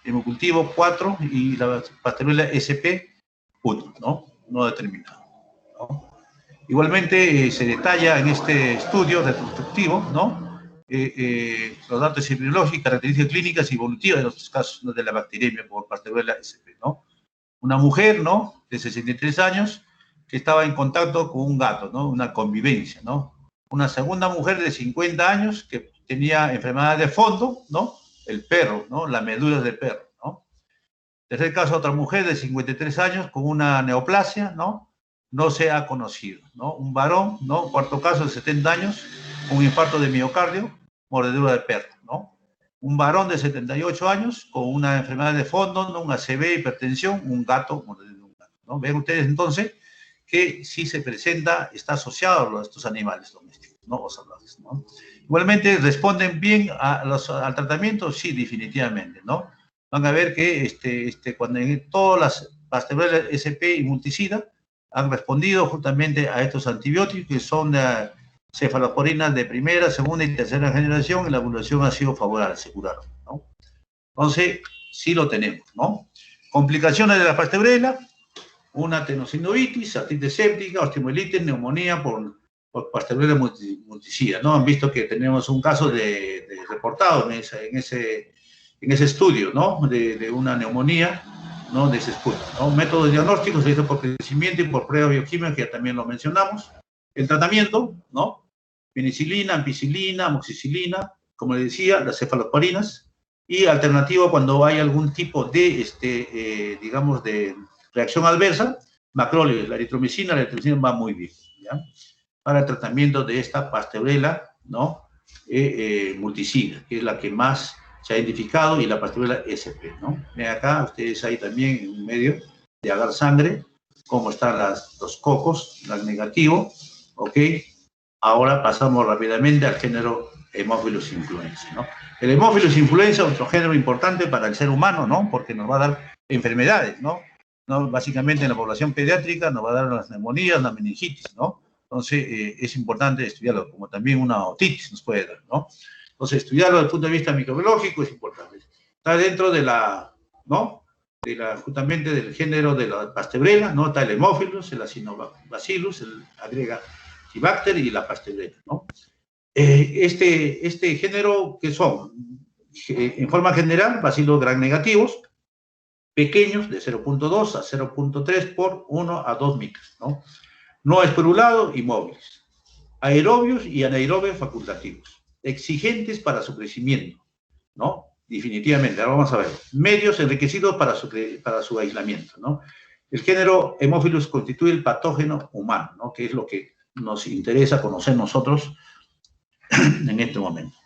hemocultivo 4 y la Pasteurella SP 1, ¿no? No determinado, ¿no? Igualmente se detalla en este estudio retrospectivo, ¿no? Los datos epidemiológicos, características clínicas y evolutivas de los casos de la bacteriemia por Pasteurella SP, ¿no? Una mujer, ¿no? De 63 años que estaba en contacto con un gato, ¿no? Una convivencia, ¿no? Una segunda mujer de 50 años que tenía enfermedad de fondo, ¿no? El perro, ¿no? La medula del perro, ¿no? Tercer caso, otra mujer de 53 años con una neoplasia, ¿no? No se ha conocido, ¿no? Un varón, ¿no? Cuarto caso de 70 años con un infarto de miocardio, mordedura de perro, ¿no? Un varón de 78 años con una enfermedad de fondo, ¿no? Una ACV, hipertensión, un gato, mordedura de un gato, ¿no? Ven ustedes entonces que sí se presenta, está asociado a estos animales domésticos, ¿no? O salvajes, ¿no? Igualmente, ¿responden bien al tratamiento? Sí, definitivamente, ¿no? Van a ver que cuando en todas las Pasteurella SP y multicida han respondido justamente a estos antibióticos que son cefalosporinas de primera, segunda y tercera generación, y la evaluación ha sido favorable, se curaron, ¿no? Entonces, sí lo tenemos, ¿no? Complicaciones de la Pasteurella, una tenosinovitis, artritis séptica, osteomielitis, neumonía por Pasteurella multicida, ¿no? Han visto que tenemos un caso reportado en ese estudio, ¿no? De una neumonía, ¿no? De ese esputo, ¿no? Métodos diagnósticos se hizo por crecimiento y por prueba bioquímica, que ya también lo mencionamos. El tratamiento, ¿no? Penicilina, ampicilina, amoxicilina, como le decía, las cefalosporinas, y alternativo cuando hay algún tipo de, digamos, de reacción adversa, macrólides, la eritromicina va muy bien, ¿ya? Para el tratamiento de esta Pasteurella, ¿no? Multicida, que es la que más se ha identificado, y la Pasteurella SP, ¿no? Ven acá, ustedes ahí también en medio, de agar sangre, cómo están los cocos, Gram negativo, ¿ok? Ahora pasamos rápidamente al género Haemophilus influenza, ¿no? El Haemophilus influenza es otro género importante para el ser humano, ¿no? Porque nos va a dar enfermedades, ¿no? Básicamente en la población pediátrica nos va a dar las neumonías, la meningitis, ¿no? Entonces es importante estudiarlo, como también una otitis nos puede dar, ¿no? Entonces estudiarlo desde el punto de vista microbiológico es importante. Está dentro de la, ¿no? Justamente del género de la Pasteurella, ¿no? Está el Haemophilus, el Acinobacillus, el Agrigacibacter y la Pasteurella, ¿no? Este género, ¿qué son? En forma general, bacilos gram negativos, pequeños, de 0.2 a 0.3 por 1 a 2 micros, ¿no? No esporulados y móviles, aerobios y anaerobios facultativos, exigentes para su crecimiento, ¿no? Definitivamente, ahora vamos a ver. Medios enriquecidos para su aislamiento, ¿no? El género Haemophilus constituye el patógeno humano, ¿no? Que es lo que nos interesa conocer nosotros en este momento.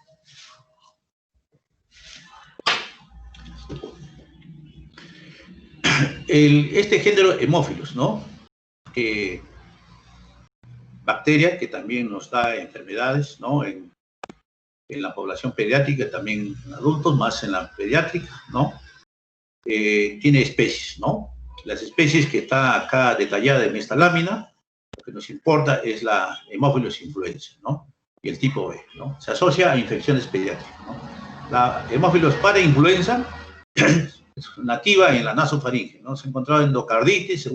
Este género Haemophilus, ¿no? Bacteria que también nos da enfermedades, ¿no? En la población pediátrica, también en adultos, más en la pediátrica, ¿no? Tiene especies, ¿no? Las especies que está acá detallada en esta lámina, lo que nos importa es la Haemophilus influenza, ¿no? Y el tipo B, ¿no? Se asocia a infecciones pediátricas, ¿no? La Haemophilus parainfluenza es nativa en la nasofaringe, ¿no? Se ha encontrado endocarditis,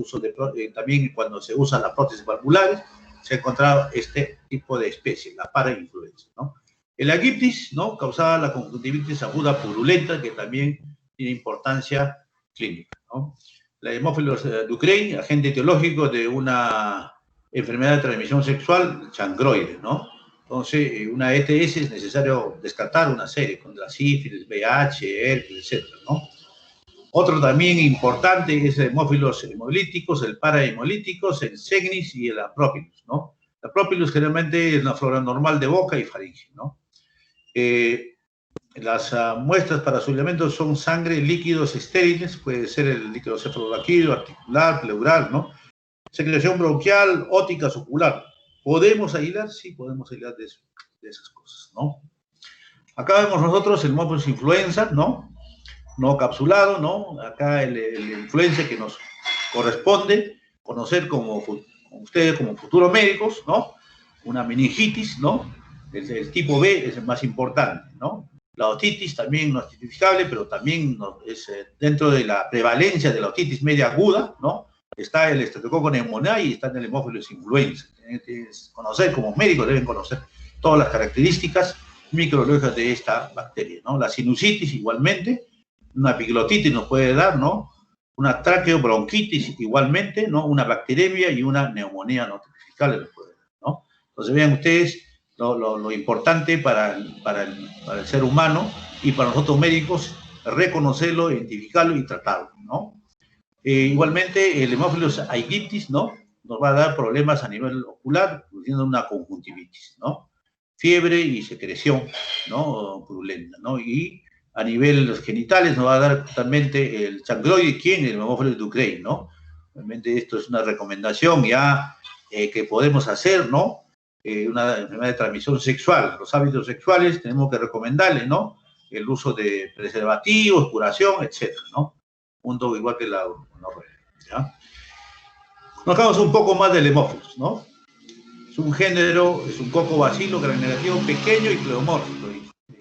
también cuando se usa la prótesis valvulares, se ha encontrado este tipo de especie, la parainfluenza, ¿no? El aegyptis, ¿no? Causada la conjuntivitis aguda purulenta, que también tiene importancia clínica, ¿no? La Haemophilus ducreyi, agente etiológico de una enfermedad de transmisión sexual, chancroide, ¿no? Entonces, una ETS es necesario descartar una serie, contra la sífilis, VIH, herpes, etc., ¿no? Otro también importante es el Haemophilus hemolíticos, el parahemolíticos, el Segnis y el Apropilus, ¿no? El Apropilus generalmente es una flora normal de boca y faringe, ¿no? Las muestras para su aislamiento son sangre, líquidos estériles, puede ser el líquido cefalorraquídeo, articular, pleural, ¿no? Secreción bronquial, ótica, ocular. ¿Podemos aislar? Sí, podemos aislar de esas cosas, ¿no? Acá vemos nosotros el Haemophilus influenza, ¿no? No capsulado, ¿no? Acá el influenza que nos corresponde conocer como ustedes como futuros médicos, ¿no? Una meningitis, ¿no? El tipo B es el más importante, ¿no? La otitis también no es tipificable, pero también es dentro de la prevalencia de la otitis media aguda, ¿no? Está el Streptococcus pneumoniae y está en el Haemophilus influenza. Conocer, como médicos deben conocer todas las características microbiológicas de esta bacteria, ¿no? La sinusitis igualmente, una epiglotitis nos puede dar, ¿no? Una traqueobronquitis igualmente, ¿no? Una bacteremia y una neumonía no tipificable nos puede dar, ¿no? Entonces vean ustedes lo importante para el ser humano y para nosotros médicos, reconocerlo, identificarlo y tratarlo, ¿no? Igualmente, el Haemophilus aegyptis, ¿no? Nos va a dar problemas a nivel ocular, produciendo una conjuntivitis, ¿no? Fiebre y secreción, ¿no? Purulenta, ¿no? Y a nivel de los genitales nos va a dar totalmente el chancroide, ¿quién? El Haemophilus ducreyi, ¿no? Realmente esto es una recomendación ya que podemos hacer, ¿no? Una enfermedad de transmisión sexual. Los hábitos sexuales tenemos que recomendarle, ¿no? El uso de preservativos, curación, etcétera, ¿no? Punto igual que la gonorrea, ¿ya? Nos hablamos un poco más del Haemophilus, ¿no? Es un género, es un coco bacilo gram negativo pequeño y pleomórfico.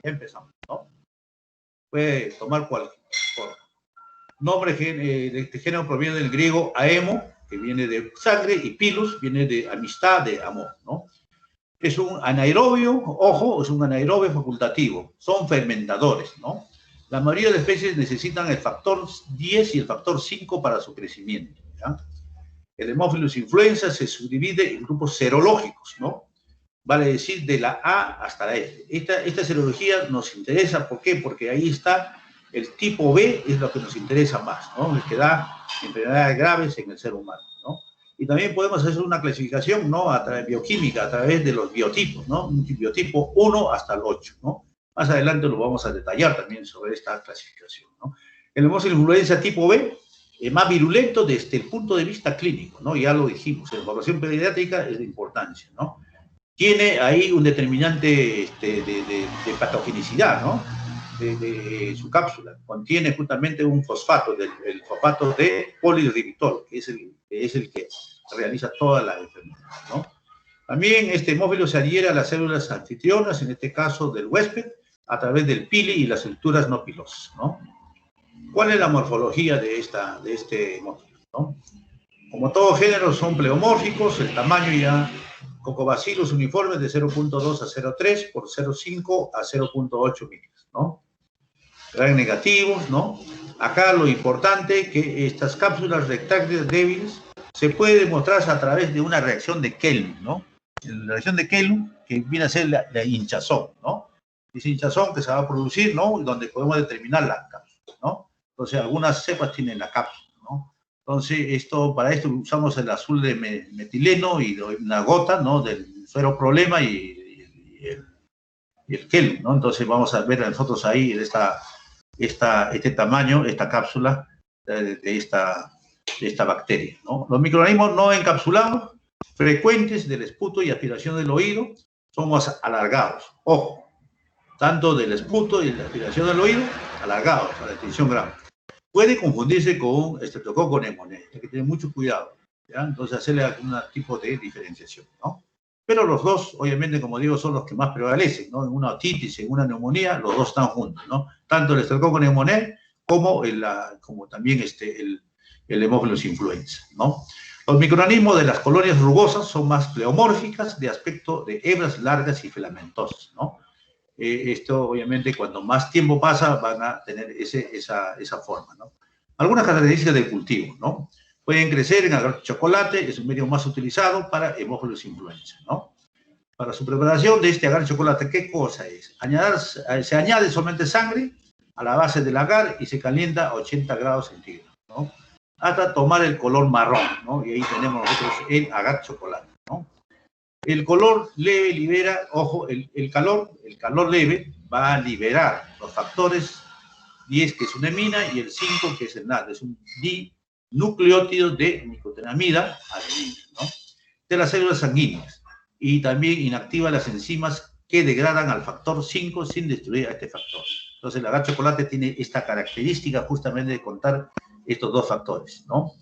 Ya empezamos, ¿no? Puede tomar cualquier forma. Nombre de este género proviene del griego aemo, que viene de sangre, y pilus viene de amistad, de amor, ¿no? Es un anaerobio, ojo, es un anaerobio facultativo, son fermentadores, ¿no? La mayoría de especies necesitan el factor 10 y el factor 5 para su crecimiento, ¿ya? El Haemophilus influenza se subdivide en grupos serológicos, ¿no? Vale decir, de la A hasta la F. Esta serología nos interesa, ¿por qué? Porque ahí está el tipo B, es lo que nos interesa más, ¿no? El que da enfermedades graves en el ser humano, ¿no? Y también podemos hacer una clasificación, ¿no? A través bioquímica, a través de los biotipos, ¿no? Un biotipo 1 hasta el 8, ¿no? Más adelante lo vamos a detallar también sobre esta clasificación, ¿no? El Haemophilus influenza tipo B más virulento desde el punto de vista clínico, ¿no? Ya lo dijimos, en la población pediátrica es de importancia, ¿no? Tiene ahí un determinante de patogenicidad, ¿no? De su cápsula. Contiene justamente un fosfato, el fosfato de polirribitol, que es el que realiza toda la enfermedad, ¿no? También este hemófilo se adhiere a las células anfitrionas, en este caso del huésped, a través del pili y las estructuras no pilosas, ¿no? ¿Cuál es la morfología de este hemófilo, ¿no? Como todo género son pleomórficos, el tamaño ya Cocobacillus uniformes de 0.2 a 0.3 por 0.5 a 0.8 milímetros, ¿no? Gran negativos, ¿no? Acá lo importante que estas cápsulas retráctiles débiles se puede demostrar a través de una reacción de Kelm, ¿no? La reacción de Kelm, que viene a ser la hinchazón, ¿no? Ese hinchazón que se va a producir, ¿no? Donde podemos determinar la cápsula, ¿no? Entonces, algunas cepas tienen la cápsula, ¿no? Entonces, para esto usamos el azul de metileno y una gota, ¿no? Del suero problema y el Kelm, ¿no? Entonces, vamos a ver nosotros ahí este tamaño, esta cápsula de esta bacteria, ¿no? Los microorganismos no encapsulados, frecuentes del esputo y aspiración del oído, son más alargados. Ojo, tanto del esputo y de la aspiración del oído, alargados a la extinción grave. Puede confundirse con un Streptococcus pneumoniae, hay que tener mucho cuidado, ¿ya? Entonces hacerle algún tipo de diferenciación, ¿no? Pero los dos, obviamente, como digo, son los que más prevalecen, ¿no? En una otitis, en una neumonía, los dos están juntos, ¿no? Tanto el Streptococcus pneumoniae como también el Haemophilus influenza, ¿no? Los microorganismos de las colonias rugosas son más pleomórficas, de aspecto de hebras largas y filamentosas, ¿no? Esto, obviamente, cuando más tiempo pasa, van a tener esa forma, ¿no? Algunas características del cultivo, ¿no? Pueden crecer en agar chocolate, es un medio más utilizado para Haemophilus influenza, ¿no? Para su preparación de este agar chocolate, ¿qué cosa es? Se añade solamente sangre a la base del agar y se calienta a 80 grados centígrados, ¿no? Hasta tomar el color marrón, ¿no? Y ahí tenemos nosotros el agar chocolate, ¿no? El color leve libera, ojo, el calor leve va a liberar los factores 10, que es una hemina, y el 5, que es el NAD, es un dinucleótido de nicotinamida adenina, ¿no? De las células sanguíneas, y también inactiva las enzimas que degradan al factor 5 sin destruir a este factor. Entonces, el agar chocolate tiene esta característica justamente de contar estos dos factores, ¿no?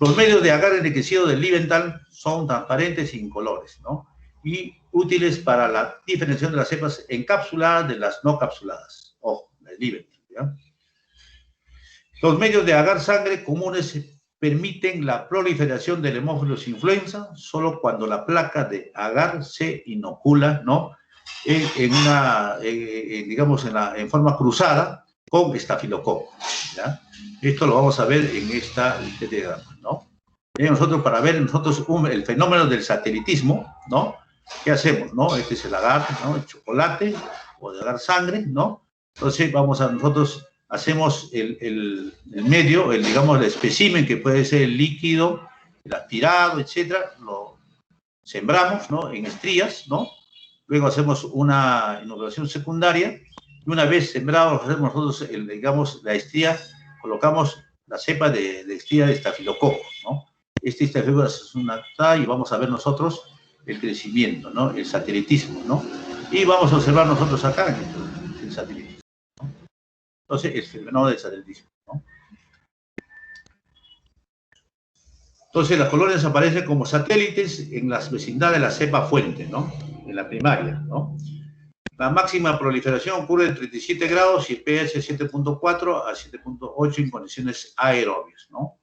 Los medios de agar enriquecido del Livental son transparentes e incolores, ¿no? Y útiles para la diferenciación de las cepas encapsuladas de las no capsuladas. Ojo, el Livental, ¿ya? Los medios de agar sangre comunes permiten la proliferación del Haemophilus influenza solo cuando la placa de agar se inocula, ¿no? Digamos, en forma cruzada con estafilococo, ¿ya? Esto lo vamos a ver en este diagrama, ¿no? Nosotros, para ver el fenómeno del satelitismo, ¿no? ¿Qué hacemos, no? Este es el agar, ¿no? El chocolate, o de agar sangre, ¿no? Entonces, nosotros hacemos el medio, digamos, el espécimen, que puede ser el líquido, el aspirado, etcétera, lo sembramos, ¿no? En estrías, ¿no? Luego hacemos una inoculación secundaria, y una vez sembrados, hacemos nosotros, digamos, la estría, colocamos la cepa de estría de estafilococo, ¿no? Este estafilococo es una y vamos a ver nosotros el crecimiento, ¿no? El satelitismo, ¿no? Y vamos a observar nosotros acá el satelitismo, ¿no? Entonces, el fenómeno del satelitismo, ¿no? Entonces, las colonias aparecen como satélites en las vecindades de la cepa fuente, ¿no? En la primaria, ¿no? La máxima proliferación ocurre en 37 grados y pH 7.4 a 7.8 en condiciones aerobias, ¿no?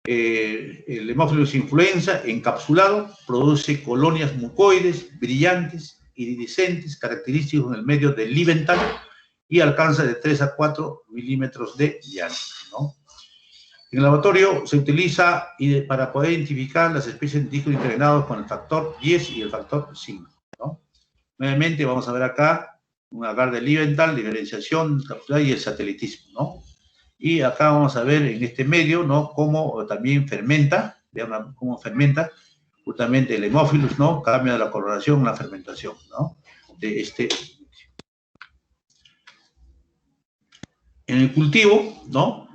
El Haemophilus influenza encapsulado produce colonias mucoides, brillantes, iridiscentes, característicos en el medio del Livental, y alcanza de 3 a 4 milímetros de diámetro, ¿no? En el laboratorio se utiliza para poder identificar las especies de discos impregnados con el factor 10 y el factor 5, ¿no? Nuevamente vamos a ver acá un agar de Livental, diferenciación capsular y el satelitismo, ¿no? Y acá vamos a ver en este medio, ¿no? Cómo también fermenta, vean cómo fermenta justamente el Haemophilus, ¿no? Cambia de la coloración a la fermentación, ¿no? En el cultivo, ¿no?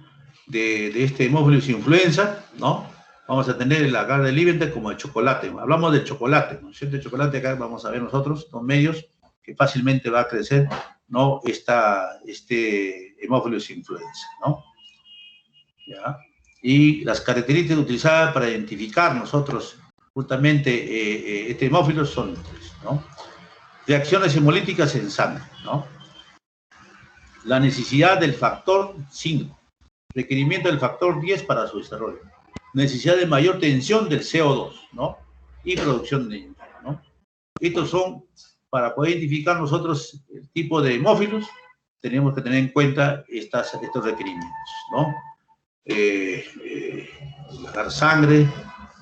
de este Haemophilus influenza, ¿no? Vamos a tener el agar de Liebenthal como el chocolate. Hablamos del chocolate, ¿no es cierto? El chocolate acá vamos a ver nosotros, con medios que fácilmente va a crecer, ¿no? Este Haemophilus influenza, ¿no? ¿Ya? Y las características utilizadas para identificar nosotros justamente este Haemophilus son tres, ¿no? Reacciones hemolíticas en sangre, ¿no? La necesidad del factor 5, requerimiento del factor 10 para su desarrollo, necesidad de mayor tensión del CO2, ¿no? Y producción de hierro, ¿no? Estos son, para poder identificar nosotros el tipo de hemófilos, tenemos que tener en cuenta estos requerimientos, ¿no? El agar sangre,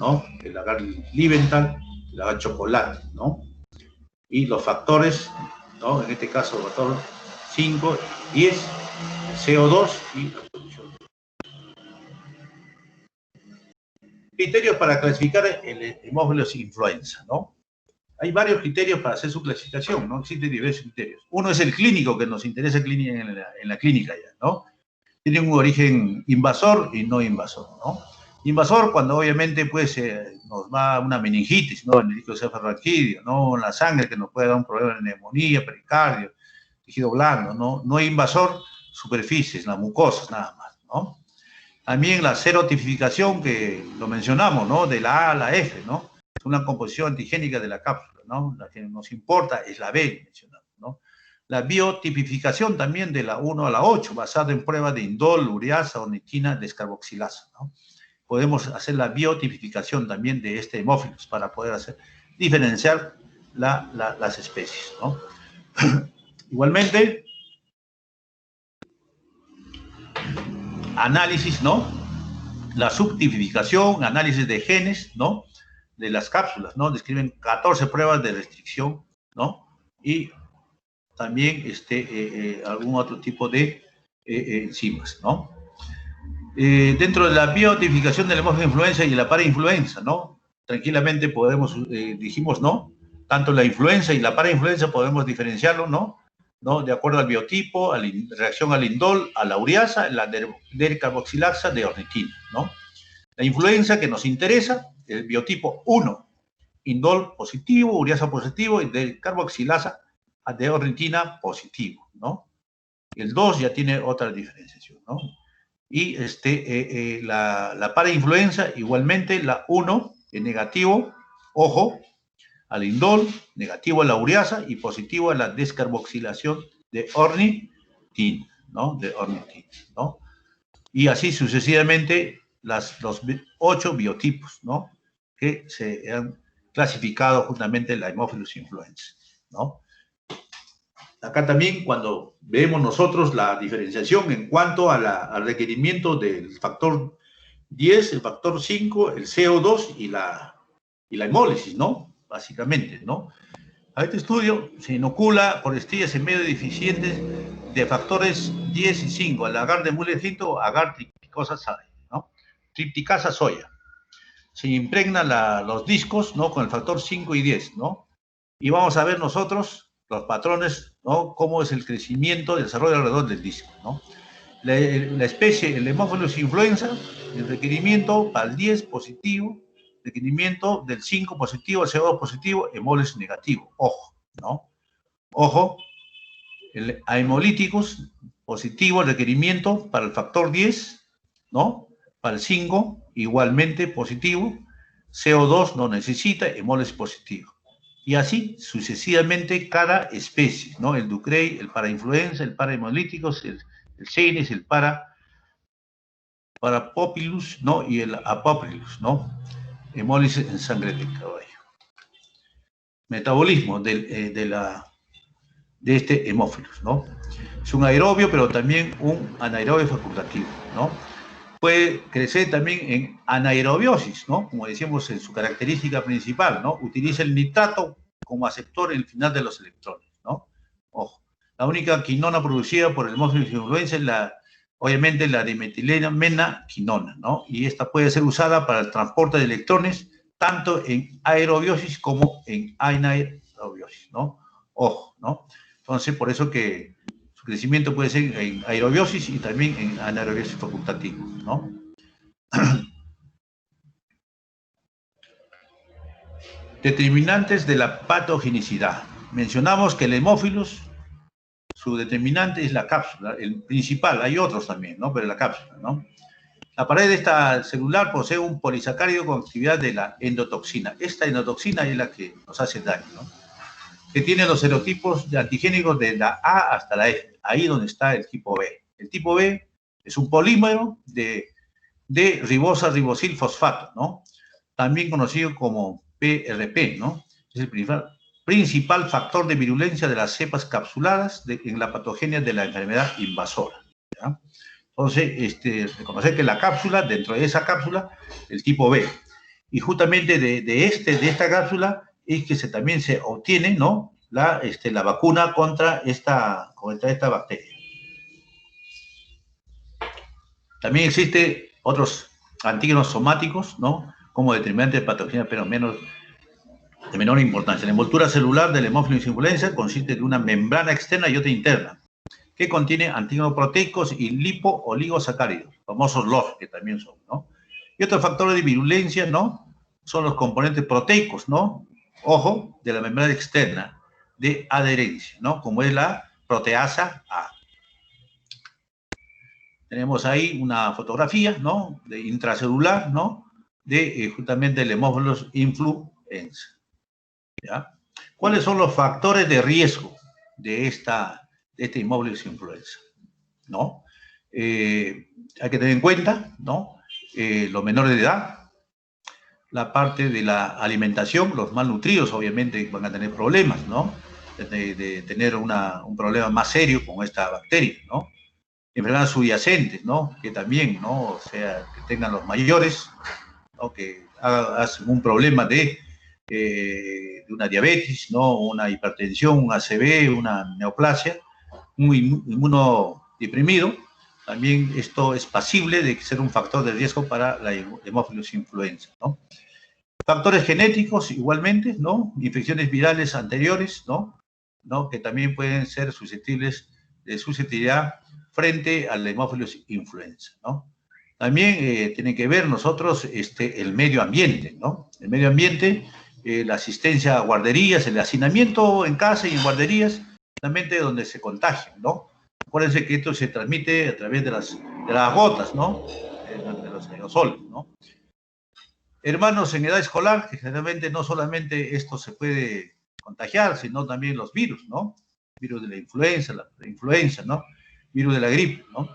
¿no? El agar Liebenthal, el agar chocolate, ¿no? Y los factores, ¿no? En este caso, el factor 5, 10, CO2 y la producción. Criterios para clasificar el Haemophilus influenza, ¿no? Hay varios criterios para hacer su clasificación, ¿no? Existen diversos criterios. Uno es el clínico, que nos interesa en la clínica ya, ¿no? Tiene un origen invasor y no invasor, ¿no? Invasor cuando obviamente pues nos va una meningitis, ¿no? El helicocefalorraquídeo, ¿no? La sangre que nos puede dar un problema de neumonía, pericardio, tejido blando, ¿no? No invasor, superficies, las mucosas nada más, ¿no? También la serotipificación que lo mencionamos, ¿no? De la A a la F, ¿no? Es una composición antigénica de la cápsula, ¿no? La que nos importa es la B, mencionamos, ¿no? La biotipificación también de la 1 a la 8, basada en pruebas de indol, ureasa, ornitina, descarboxilasa, ¿no? Podemos hacer la biotipificación también de este Haemophilus para poder diferenciar las especies, ¿no? Igualmente, análisis, ¿no? La subtipificación, análisis de genes, ¿no? De las cápsulas, ¿no? Describen 14 pruebas de restricción, ¿no? Y también algún otro tipo de enzimas, ¿no? Dentro de la biotipificación de la Haemophilus influenza y la parainfluenza, ¿no? Tranquilamente podemos, dijimos, ¿no? Tanto la influenza y la parainfluenza podemos diferenciarlo, ¿no? ¿No? De acuerdo al biotipo, a la reacción al indol, a la ureasa, la descarboxilasa de ornitina, ¿no? La influenza que nos interesa, el biotipo 1, indol positivo, ureasa positivo y descarboxilasa de ornitina positivo, ¿no? El 2 ya tiene otra diferenciación, ¿no? Y la parainfluenza, igualmente, la 1 es negativo, ojo, al indol, negativo a la ureasa y positivo a la descarboxilación de ornitina, ¿no? De ornitina, ¿no? Y así sucesivamente los 8 biotipos, ¿no? Que se han clasificado justamente en la Haemophilus influenza, ¿no? Acá también cuando vemos nosotros la diferenciación en cuanto al requerimiento del factor 10, el factor 5, el CO2 y la hemólisis, ¿no? Básicamente, ¿no? A este estudio se inocula por estrías en medio deficientes de factores 10 y 5, al agar de Müller-Hinton o agar tripticasa soya, ¿no? Tripticasa soya. Se impregnan los discos, ¿no? Con el factor 5 y 10, ¿no? Y vamos a ver nosotros los patrones, ¿no? Cómo es el crecimiento, el desarrollo alrededor del disco, ¿no? La especie, el Haemophilus influenza, el requerimiento para el 10 positivo, requerimiento del 5 positivo, el CO2 positivo, hemólisis negativo. Ojo, ¿no? Ojo, el hemolíticos positivo, el requerimiento para el factor 10, ¿no? Para el 5, igualmente positivo, CO2 no necesita, hemólisis positivo. Y así sucesivamente cada especie, ¿no? El Ducrey, el parainfluenza, el parahemolíticos, el Seines, el Parapopilus, ¿no? Y el Apopilus, ¿no? Hemólisis en sangre del caballo. Metabolismo de este Haemophilus, ¿no? Es un aerobio, pero también un anaerobio facultativo, ¿no? Puede crecer también en anaerobiosis, ¿no? Como decíamos en su característica principal, ¿no? Utiliza el nitrato como aceptor en el final de los electrones, ¿no? Ojo, la única quinona producida por el Haemophilus influenza es obviamente la dimetilena quinona, ¿no? Y esta puede ser usada para el transporte de electrones tanto en aerobiosis como en anaerobiosis, ¿no? Ojo, ¿no? Entonces, por eso que Su crecimiento puede ser en aerobiosis y también en anaerobiosis facultativa, ¿no? Determinantes de la patogenicidad. Mencionamos que el Haemophilus, su determinante es la cápsula, el principal, hay otros también, ¿no? Pero la cápsula, ¿no? La pared de esta celular posee un polisacárido con actividad de la endotoxina. Esta endotoxina es la que nos hace daño, ¿no? Que tiene los serotipos de antigénicos de la A hasta la F, ahí donde está el tipo B. El tipo B es un polímero de ribosa ribosil fosfato, ¿no? También conocido como PRP, ¿no? Es el principal factor de virulencia de las cepas capsuladas en la patogenia de la enfermedad invasora, ¿ya? Entonces, reconocer que la cápsula, dentro de esa cápsula, el tipo B, y justamente de esta cápsula es que también se obtiene, ¿no? La vacuna contra esta bacteria. También existe otros antígenos somáticos, ¿no? Como determinantes de patogenia, pero de menor importancia. La envoltura celular del Haemophilus influenza consiste de una membrana externa y otra interna, que contiene antígenos proteicos y lipo-oligosacáridos, famosos LOF, que también son, ¿no? Y otros factores de virulencia, ¿no? Son los componentes proteicos, ¿no? Ojo, de la membrana externa de adherencia, ¿no? Como es la proteasa A. Tenemos ahí una fotografía, ¿no? De intracelular, ¿no? De justamente el Haemophilus influenza, ¿ya? ¿Cuáles son los factores de riesgo de este Haemophilus influenza, ¿no? Hay que tener en cuenta, ¿no? Los menores de edad, la parte de la alimentación, los malnutridos obviamente van a tener problemas, ¿no? De tener un problema más serio con esta bacteria, ¿no? Enfermedades subyacentes, ¿no? Que también, ¿no? O sea, que tengan los mayores, ¿no? Que hacen un problema de una diabetes, ¿no? Una hipertensión, un ACV, una neoplasia, un inmunodeprimido. También esto es pasible de ser un factor de riesgo para la Haemophilus influenza, ¿no? Factores genéticos igualmente, ¿no? Infecciones virales anteriores, ¿no? Que también pueden ser susceptibles de susceptibilidad frente al Haemophilus influenza, ¿no? También tiene que ver nosotros el medio ambiente, ¿no? El medio ambiente, la asistencia a guarderías, el hacinamiento en casa y en guarderías, justamente donde se contagian, ¿no? Acuérdense que esto se transmite a través de las gotas, ¿no? De los aerosoles, ¿no? Hermanos en edad escolar, que generalmente no solamente esto se puede contagiar, sino también los virus, ¿no? Virus de la influenza, ¿no? Virus de la gripe, ¿no?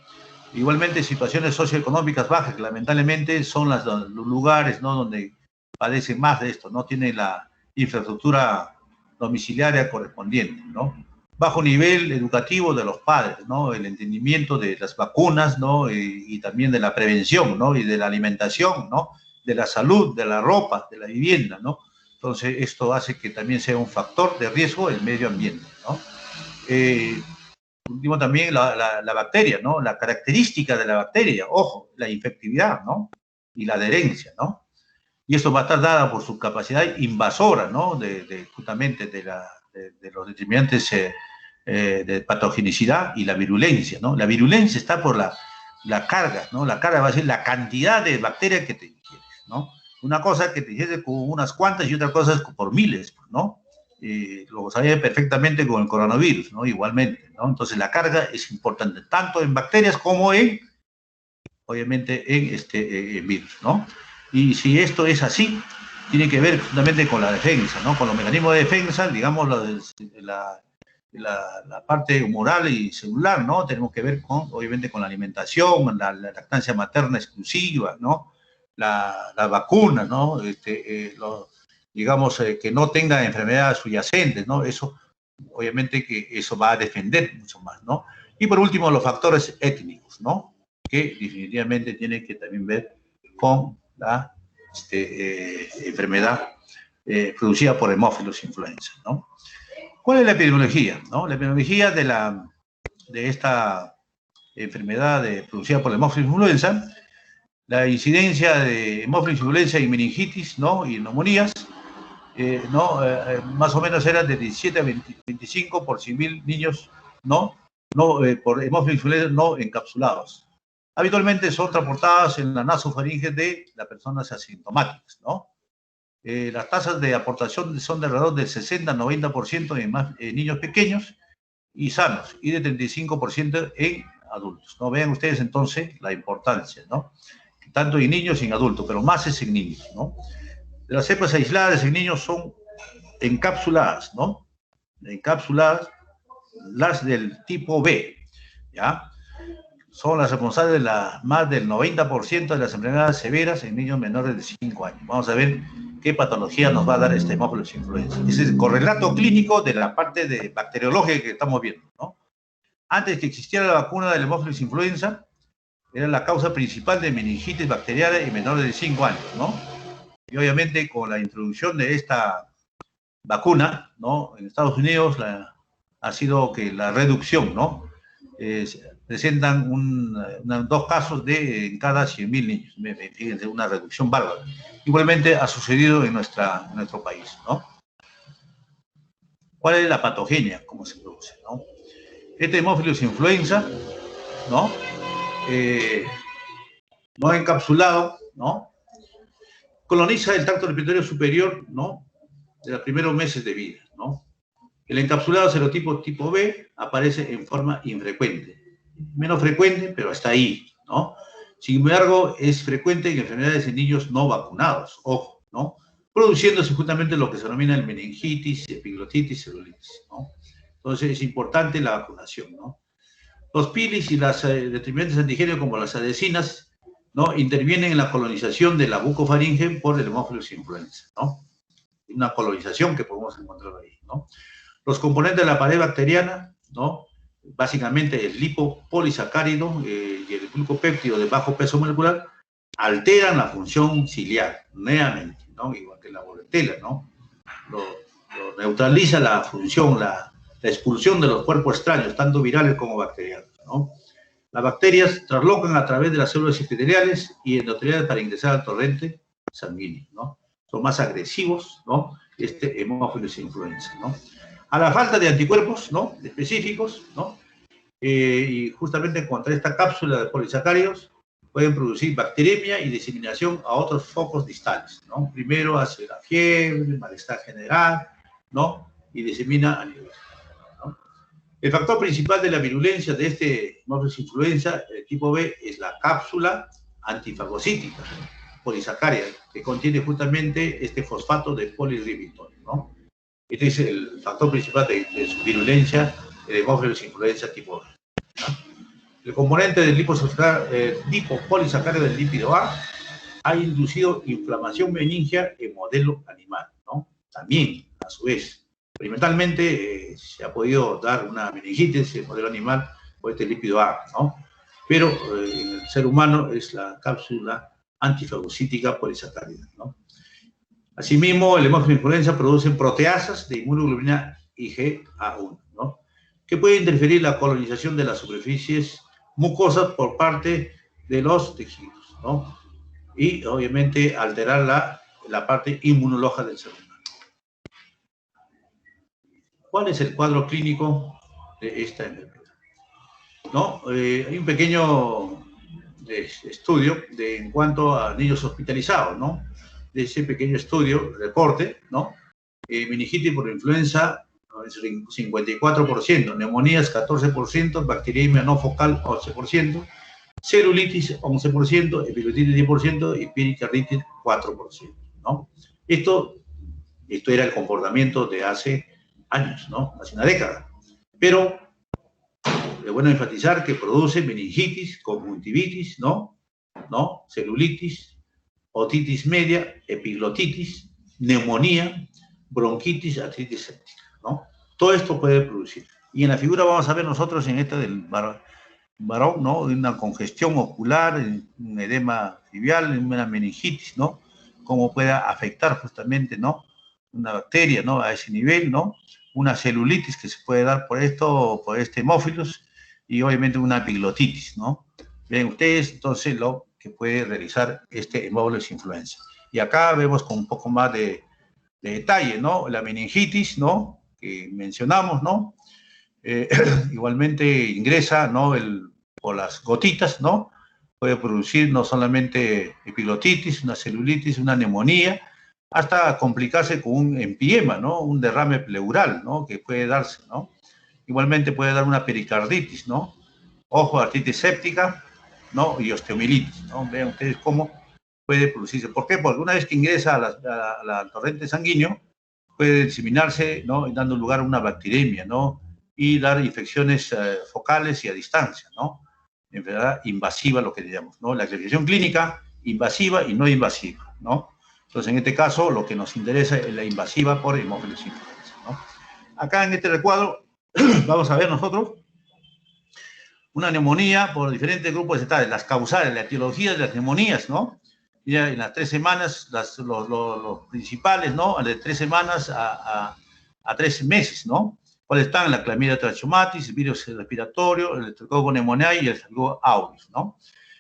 Igualmente situaciones socioeconómicas bajas, que lamentablemente son los lugares, ¿no? Donde padecen más de esto, no tienen la infraestructura domiciliaria correspondiente, ¿no? Bajo nivel educativo de los padres, ¿no? El entendimiento de las vacunas, ¿no? Y también de la prevención, ¿no? Y de la alimentación, ¿no? De la salud, de la ropa, de la vivienda, ¿no? Entonces, esto hace que también sea un factor de riesgo el medio ambiente, ¿no? Último también la bacteria, ¿no? La característica de la bacteria, ojo, la infectividad, ¿no? Y la adherencia, ¿no? Y esto va a estar dada por su capacidad invasora, ¿no? Justamente de los determinantes de patogenicidad y la virulencia, ¿no? La virulencia está por la carga, ¿no? La carga va a ser la cantidad de bacterias que te ingieres, ¿no? Una cosa que te ingieres con unas cuantas y otra cosa es por miles, ¿no? Lo sabía perfectamente con el coronavirus, ¿no? Igualmente, ¿no? Entonces la carga es importante, tanto en bacterias como obviamente, en virus, ¿no? Y si esto es así, tiene que ver fundamentalmente con la defensa, ¿no? Con los mecanismos de defensa, digamos, la parte humoral y celular, ¿no? Tenemos que ver obviamente, con la alimentación, la lactancia materna exclusiva, ¿no? La vacuna, ¿no? Digamos, que no tenga enfermedades subyacentes, ¿no? Eso, obviamente que eso va a defender mucho más, ¿no? Y por último, los factores étnicos, ¿no? Que definitivamente tienen que también ver con la enfermedad producida por Haemophilus influenza, ¿no? ¿Cuál es la epidemiología, no? La epidemiología de esta enfermedad producida por Haemophilus influenza, la incidencia de Haemophilus influenza y meningitis, ¿no? Y neumonías, ¿no? Más o menos era de 17 a 25 por 100.000 niños, ¿no? por hemófilos influenza no encapsulados. Habitualmente son transportadas en la nasofaringe de las personas asintomáticas, ¿no? Las tasas de aportación son de alrededor del 60-90% en niños pequeños y sanos, y de 35% en adultos, ¿no? Vean ustedes entonces la importancia, ¿no? Tanto en niños y en adultos, pero más es en niños, ¿no? De las cepas aisladas en niños son encapsuladas, ¿no? Encapsuladas, las del tipo B, ¿ya? Son las responsables de más del 90% de las enfermedades severas en niños menores de 5 años. Vamos a ver qué patología nos va a dar este hemófilos influenza. Ese es el correlato clínico de la parte de bacteriología que estamos viendo, ¿no? Antes que existiera la vacuna del hemófilos influenza, era la causa principal de meningitis bacteriana en menores de 5 años, ¿no? Y obviamente con la introducción de esta vacuna, ¿no? En Estados Unidos ha sido que la reducción, ¿no? Presentan 2 casos en cada 100.000 niños. Fíjense, una reducción bárbara. Igualmente ha sucedido en nuestro país, ¿no? ¿Cuál es la patogenia? ¿Cómo se produce, no? Este hemófilos influenza, ¿no? No encapsulado, ¿no? Coloniza el tracto respiratorio superior, ¿no? De los primeros meses de vida, ¿no? El encapsulado serotipo tipo B aparece en forma infrecuente. Menos frecuente, pero está ahí, ¿no? Sin embargo, es frecuente en enfermedades en niños no vacunados, ojo, ¿no? Produciéndose justamente lo que se denomina el meningitis, epiglotitis, celulitis, ¿no? Entonces es importante la vacunación, ¿no? Los pilis y las determinantes antigénicos como las adhesinas, ¿no? Intervienen en la colonización de la bucofaringe por el hemófilos influenza, ¿no? Una colonización que podemos encontrar ahí, ¿no? Los componentes de la pared bacteriana, ¿no? Básicamente el lipopolisacárido y el glucopéptido de bajo peso molecular alteran la función ciliar, nuevamente, ¿no? Igual que la Bordetella, ¿no? Lo neutraliza la función, la expulsión de los cuerpos extraños, tanto virales como bacterianos, ¿no? Las bacterias traslocan a través de las células epiteliales y endoteliales para ingresar al torrente sanguíneo, ¿no? Son más agresivos, ¿no? Hemófilos influenza, ¿no? A la falta de anticuerpos, ¿no? Específicos, ¿no? Y justamente contra esta cápsula de polisacáridos pueden producir bacteremia y diseminación a otros focos distales, ¿no? Primero hace la fiebre, malestar general, ¿no? Y disemina a nivel, ¿no? El factor principal de la virulencia de este hemófilos influenza tipo B es la cápsula antifagocítica polisacárida, que contiene justamente este fosfato de polirribitol, ¿no? Este es el factor principal de su virulencia, el hemófilos influenza tipo B, ¿no? El componente del lipopolisacárido del lípido A ha inducido inflamación meningia en modelo animal, ¿no? También, a su vez, experimentalmente se ha podido dar una meningitis en modelo animal por este lípido A, ¿no? Pero en el ser humano es la cápsula antifagocítica polisacárida, ¿no? Asimismo, el hemófilos influenza produce proteasas de inmunoglobulina IgA1, ¿no? Que puede interferir la colonización de las superficies mucosas por parte de los tejidos, ¿no? Y obviamente alterar la parte inmunológica del ser humano. ¿Cuál es el cuadro clínico de esta enfermedad? ¿No? Hay un pequeño estudio en cuanto a niños hospitalizados, ¿no? De ese pequeño estudio, reporte, ¿no? Meningitis por influenza, 54%, neumonías 14%, bacteriemia no focal 11%, celulitis 11%, epiglotitis 10% y pericarditis 4%, ¿no? Esto era el comportamiento de hace años, ¿no? Hace una década. Pero es bueno enfatizar que produce meningitis, conjuntivitis, ¿no? Celulitis, otitis media, epiglotitis, neumonía, bronquitis, artritis séptica, ¿no? Todo esto puede producir. Y en la figura vamos a ver nosotros en esta del varón, ¿no? Una congestión ocular, un edema trivial, una meningitis, ¿no? Cómo puede afectar justamente, ¿no? Una bacteria, ¿no? A ese nivel, ¿no? Una celulitis que se puede dar por este hemófilos y obviamente una epiglotitis, ¿no? Ven ustedes entonces lo que puede realizar este hemófilos influenza. Y acá vemos con un poco más de detalle, ¿no? La meningitis, ¿no? Que mencionamos, ¿no? igualmente ingresa, ¿no? Por las gotitas, ¿no? Puede producir no solamente epiglotitis, una celulitis, una neumonía, hasta complicarse con un empiema, ¿no? Un derrame pleural, ¿no? Que puede darse, ¿no? Igualmente puede dar una pericarditis, ¿no? Ojo, artritis séptica, ¿no? Y osteomielitis, ¿no? Vean ustedes cómo puede producirse. ¿Por qué? Porque una vez que ingresa al torrente sanguíneo, puede diseminarse, ¿no? Dando lugar a una bacteremia, ¿no? Y dar infecciones focales y a distancia, ¿no? Enfermedad invasiva, lo que llamamos, ¿no? La clasificación clínica, invasiva y no invasiva, ¿no? Entonces, en este caso, lo que nos interesa es la invasiva por Haemophilus influenza, ¿no? Acá en este recuadro vamos a ver nosotros una neumonía por diferentes grupos etarios, las causales, la etiología de las neumonías, ¿no? Ya en las 3 semanas, los principales, ¿no? De 3 semanas a 3 meses, ¿no? ¿Cuáles están? La Chlamydia trachomatis, el virus respiratorio, el Streptococcus pneumoniae y el Streptococcus aureus, ¿no?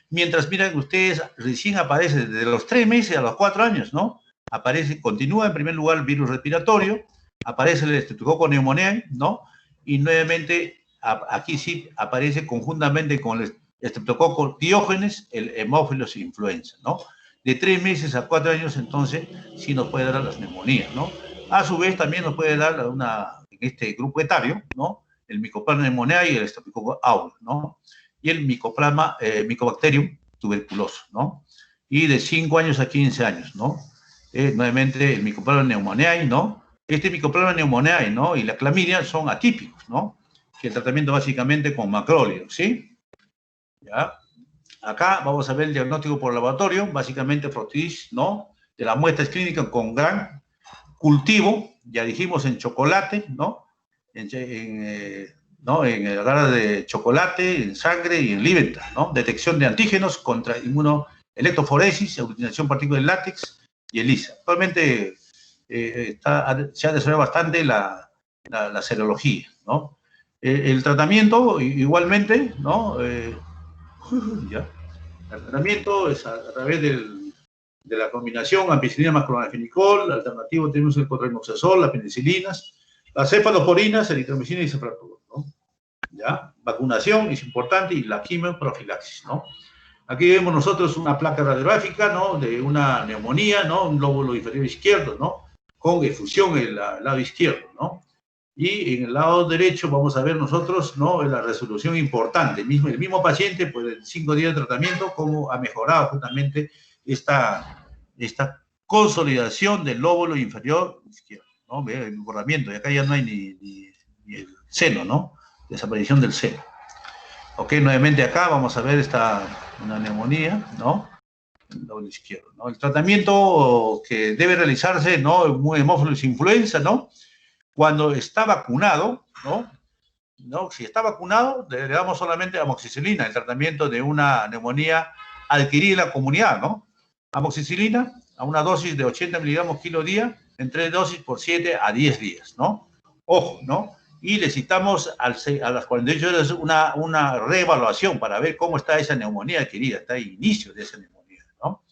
Mientras, miren ustedes, recién aparece desde los 3 meses a los 4 años, ¿no? Aparece, continúa en primer lugar el virus respiratorio, aparece el Streptococcus pneumoniae, ¿no? Y nuevamente, aquí sí aparece conjuntamente con el Streptococcus pyogenes, el Haemophilus influenza, ¿no? De 3 meses a 4 años, entonces, sí nos puede dar las neumonías, ¿no? A su vez, también nos puede dar en este grupo etario, ¿no? El Mycoplasma pneumoniae y el Streptococcus aureus, ¿no? Y el Mycobacterium tuberculoso, ¿no? Y de 5 años a 15 años, ¿no? Nuevamente, el Mycoplasma pneumoniae, ¿no? Este Mycoplasma pneumoniae, ¿no? Y la clamidia son atípicos, ¿no? Que el tratamiento básicamente con macrólidos, ¿sí? ¿Ya? Acá vamos a ver el diagnóstico por laboratorio, básicamente frotis, ¿no? De las muestras clínicas con gran cultivo, ya dijimos en chocolate, ¿no? ¿No? En el agar de chocolate, en sangre y en Liventhal, ¿no? Detección de antígenos contra inmunoelectroforesis, aglutinación partícula de látex y ELISA. Actualmente se ha desarrollado bastante la serología, ¿no? El tratamiento, igualmente, ¿no? ¿Ya? El tratamiento es a través de la combinación ampicilina más clorfenicol, alternativo tenemos el cotrimoxazol, las penicilinas, las cefaloporinas, eritromicina y cefalopor, ¿no? ¿Ya? Vacunación es importante y la quimioprofilaxis, ¿no? Aquí vemos nosotros una placa radiográfica, ¿no? De una neumonía, ¿no? Un lóbulo inferior izquierdo, ¿no? Con efusión en el lado izquierdo, ¿no? Y en el lado derecho vamos a ver nosotros, ¿no? La resolución importante. El mismo paciente, pues en 5 días de tratamiento, cómo ha mejorado justamente esta consolidación del lóbulo inferior izquierdo, ¿no? Ve el borramiento, y acá ya no hay ni el seno, ¿no? Desaparición del seno. Ok, nuevamente acá vamos a ver una neumonía, ¿no? El lóbulo izquierdo, ¿no? El tratamiento que debe realizarse, ¿no? Haemophilus influenza, ¿no? Cuando está vacunado, ¿no? Si está vacunado, le damos solamente amoxicilina, el tratamiento de una neumonía adquirida en la comunidad, ¿no? Amoxicilina a una dosis de 80 miligramos kilo día, en 3 dosis por 7 a 10 días, ¿no? Ojo, ¿no? Y necesitamos a las 48 horas una reevaluación para ver cómo está esa neumonía adquirida, está el inicio de esa neumonía, ¿no?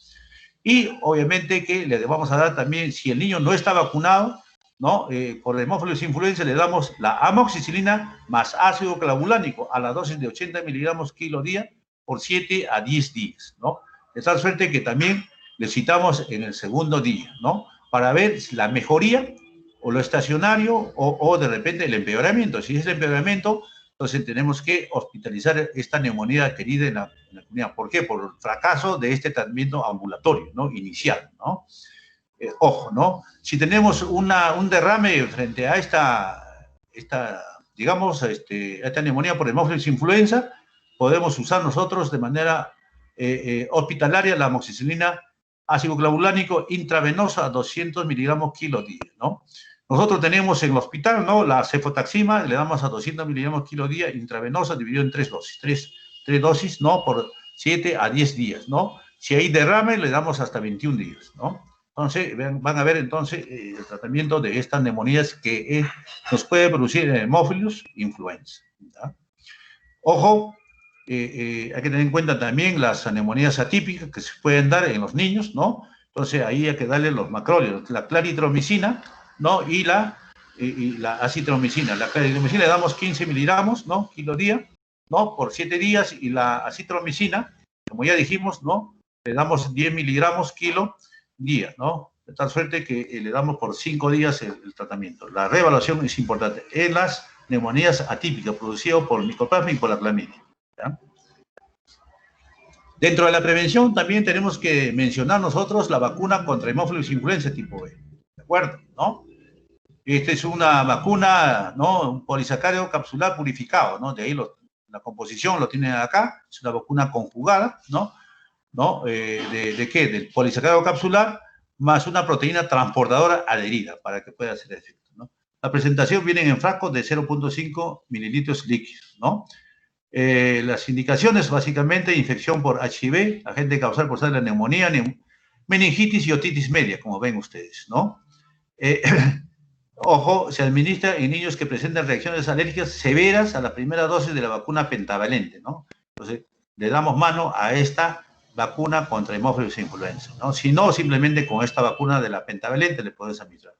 Y obviamente que le vamos a dar también, si el niño no está vacunado, ¿no? Por Haemophilus influenza le damos la amoxicilina más ácido clavulánico a la dosis de 80 miligramos kilo día por 7 a 10 días, ¿no? De tal suerte que también necesitamos en el segundo día, ¿no? Para ver si la mejoría o lo estacionario o de repente el empeoramiento. Si es el empeoramiento, entonces tenemos que hospitalizar esta neumonía adquirida en la comunidad. ¿Por qué? Por el fracaso de este tratamiento ambulatorio, ¿no? Inicial, ¿no? Ojo, ¿no? Si tenemos un derrame frente a esta neumonía por Haemophilus influenza, podemos usar nosotros de manera hospitalaria la amoxicilina ácido clavulánico intravenosa a 200 miligramos kilo día, ¿no? Nosotros tenemos en el hospital, ¿no? La cefotaxima, le damos a 200 miligramos kilo día intravenosa dividido en 3 dosis, 3 dosis, ¿no? Por 7 a 10 días, ¿no? Si hay derrame, le damos hasta 21 días, ¿no? Entonces, van a ver entonces el tratamiento de estas neumonías que nos puede producir Haemophilus influenza, ¿ya? Ojo, hay que tener en cuenta también las neumonías atípicas que se pueden dar en los niños, ¿no? Entonces, ahí hay que darle los macrólidos, la claritromicina, ¿no? Y la y la acitromicina. La claritromicina le damos 15 miligramos, ¿no? Kilo día, ¿no? Por 7 días, y la acitromicina, como ya dijimos, ¿no? Le damos 10 miligramos kilo día, ¿no? De tal suerte que le damos por 5 días el tratamiento. La reevaluación es importante en las neumonías atípicas producidas por Mycoplasma y por la clamidia, ¿ya? Dentro de la prevención también tenemos que mencionar nosotros la vacuna contra Haemophilus influenza tipo B, ¿de acuerdo? ¿No? Esta es una vacuna, ¿no? Un polisacárido capsular purificado, ¿no? De ahí la composición lo tienen acá, es una vacuna conjugada, ¿no? ¿No? ¿De qué? Del polisacárido capsular más una proteína transportadora adherida para que pueda hacer efecto, ¿no? La presentación viene en frascos de 0.5 mililitros líquidos, ¿no? Las indicaciones, básicamente, infección por HIV, agente causal por la neumonía, meningitis y otitis media, como ven ustedes, ¿no? Ojo, se administra en niños que presentan reacciones alérgicas severas a la primera dosis de la vacuna pentavalente, ¿no? Entonces, le damos mano a esta vacuna contra Haemophilus influenza, ¿no? Si no, simplemente con esta vacuna de la pentavalente le puedes administrar.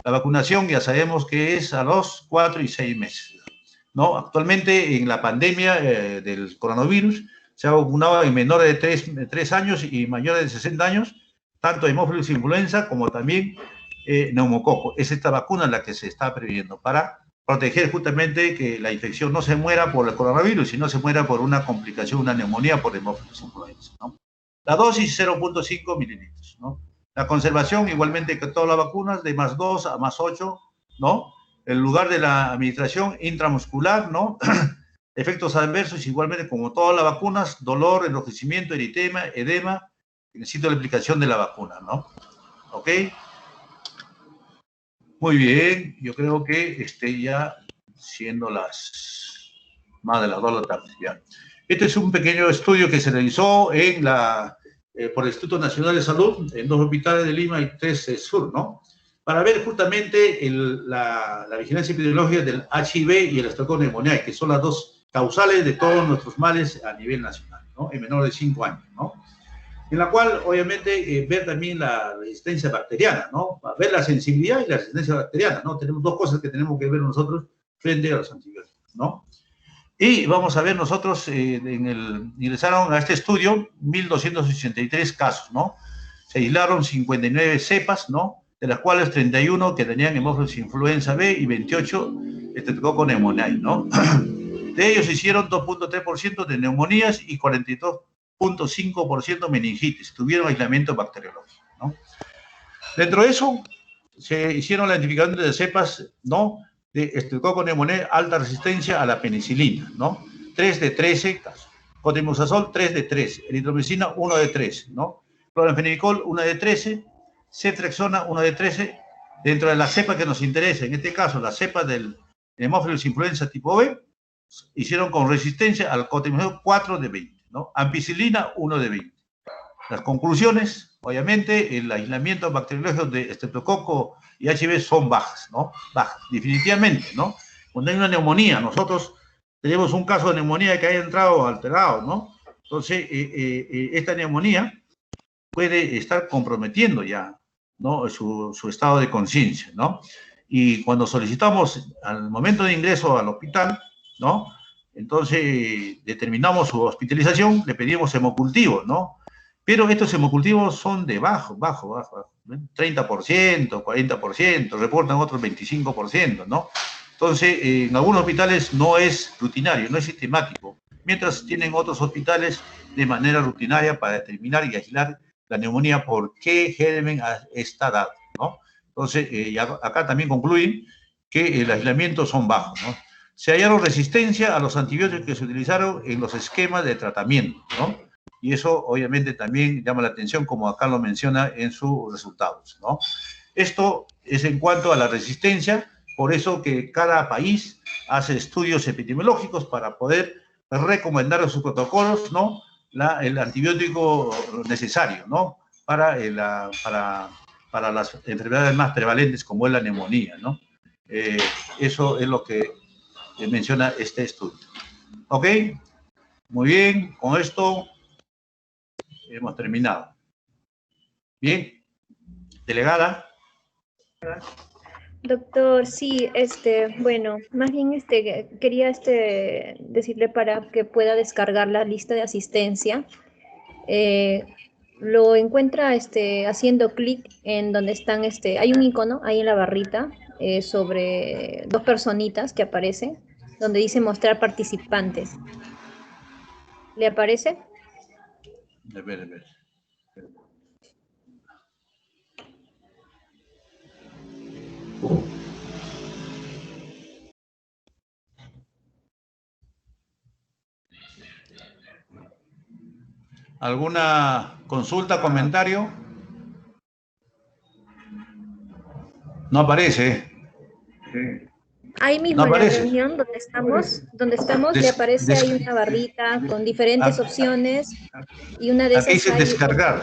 La vacunación ya sabemos que es a los 4 y 6 meses, ¿no? Actualmente, en la pandemia del coronavirus, se ha vacunado en menores de 3 años y mayores de 60 años, tanto Haemophilus influenza como también neumococo. Es esta vacuna la que se está previniendo para proteger justamente que la infección no se muera por el coronavirus, sino se muera por una complicación, una neumonía por Haemophilus influenza, ¿no? La dosis 0.5 mililitros, ¿no? La conservación, igualmente que todas las vacunas, de +2 a +8, ¿no? El lugar de la administración intramuscular, ¿no? Efectos adversos, igualmente como todas las vacunas, dolor, enrojecimiento, eritema, edema, necesito la aplicación de la vacuna, ¿no? ¿Ok? Muy bien, yo creo que esté ya siendo las más de las 2 de la tarde, ya. Este es un pequeño estudio que se realizó en por el Instituto Nacional de Salud, en 2 hospitales de Lima y 3 sur, ¿no? Para ver justamente la vigilancia epidemiológica del HIV y el Estreptococcus pneumoniae, que son las 2 causales de todos nuestros males a nivel nacional, ¿no? En menores de 5 años, ¿no? En la cual, obviamente, ver también la resistencia bacteriana, ¿no? Ver la sensibilidad y la resistencia bacteriana, ¿no? Tenemos 2 cosas que tenemos que ver nosotros frente a los antibióticos, ¿no? Y vamos a ver nosotros, ingresaron a este estudio 1.283 casos, ¿no? Se aislaron 59 cepas, ¿no? De las cuales 31 que tenían Haemophilus influenza B y 28 Streptococcus pneumoniae, ¿no? De ellos se hicieron 2.3% de neumonías y 42.5% meningitis. Tuvieron aislamiento bacteriológico, ¿no? Dentro de eso, se hicieron la identificación de cepas, ¿no? De Streptococcus pneumoniae alta resistencia a la penicilina, ¿no? 3 de 13 casos. Cotrimoxazol, 3 de 13. Eritromicina, 1 de 13, ¿no? Cloranfenicol, 1 de 13. Ceftriaxona, 1 de 13. Dentro de la cepa que nos interesa, en este caso, la cepa del Haemophilus influenza tipo B, hicieron con resistencia al cotrimoxazol 4 de 20, ¿no? Ampicilina, 1 de 20. Las conclusiones, obviamente, el aislamiento bacteriológico de estreptococo y HIV son bajas, ¿no? Bajas, definitivamente, ¿no? Cuando hay una neumonía, nosotros tenemos un caso de neumonía que haya entrado alterado, ¿no? Entonces, esta neumonía puede estar comprometiendo ya, ¿no? Su estado de conciencia, ¿no? Y cuando solicitamos al momento de ingreso al hospital, ¿no? Entonces, determinamos su hospitalización, le pedimos hemocultivo, ¿no? Pero estos hemocultivos son de bajo, 30%, 40%, reportan otros 25%, ¿no? Entonces, en algunos hospitales no es rutinario, no es sistemático, mientras tienen otros hospitales de manera rutinaria para determinar y aislar la neumonía, por qué germen a esta edad, ¿no? Entonces, acá también concluyen que el aislamiento son bajos, ¿no? Se hallaron resistencia a los antibióticos que se utilizaron en los esquemas de tratamiento, ¿no? Y eso obviamente también llama la atención, como acá lo menciona en sus resultados, ¿no? Esto es en cuanto a la resistencia, por eso que cada país hace estudios epidemiológicos para poder recomendar en sus protocolos, ¿no? El antibiótico necesario, ¿no? Para las enfermedades más prevalentes como es la neumonía, ¿no? Eso es lo que menciona este estudio. ¿Ok? Muy bien, con esto hemos terminado. Bien, delegada. Doctor, sí, bueno, más bien quería decirle para que pueda descargar la lista de asistencia. Eh, lo encuentra haciendo clic en donde están, hay un icono ahí en la barrita sobre dos personitas que aparecen, donde dice mostrar participantes. ¿Le aparece? A ver, a ver. ¿Alguna consulta, comentario? No aparece. Ahí No mismo en la aparece. reunión donde estamos, le aparece ahí una barrita con diferentes Ah, opciones y una de aquí esas dice hay descargar.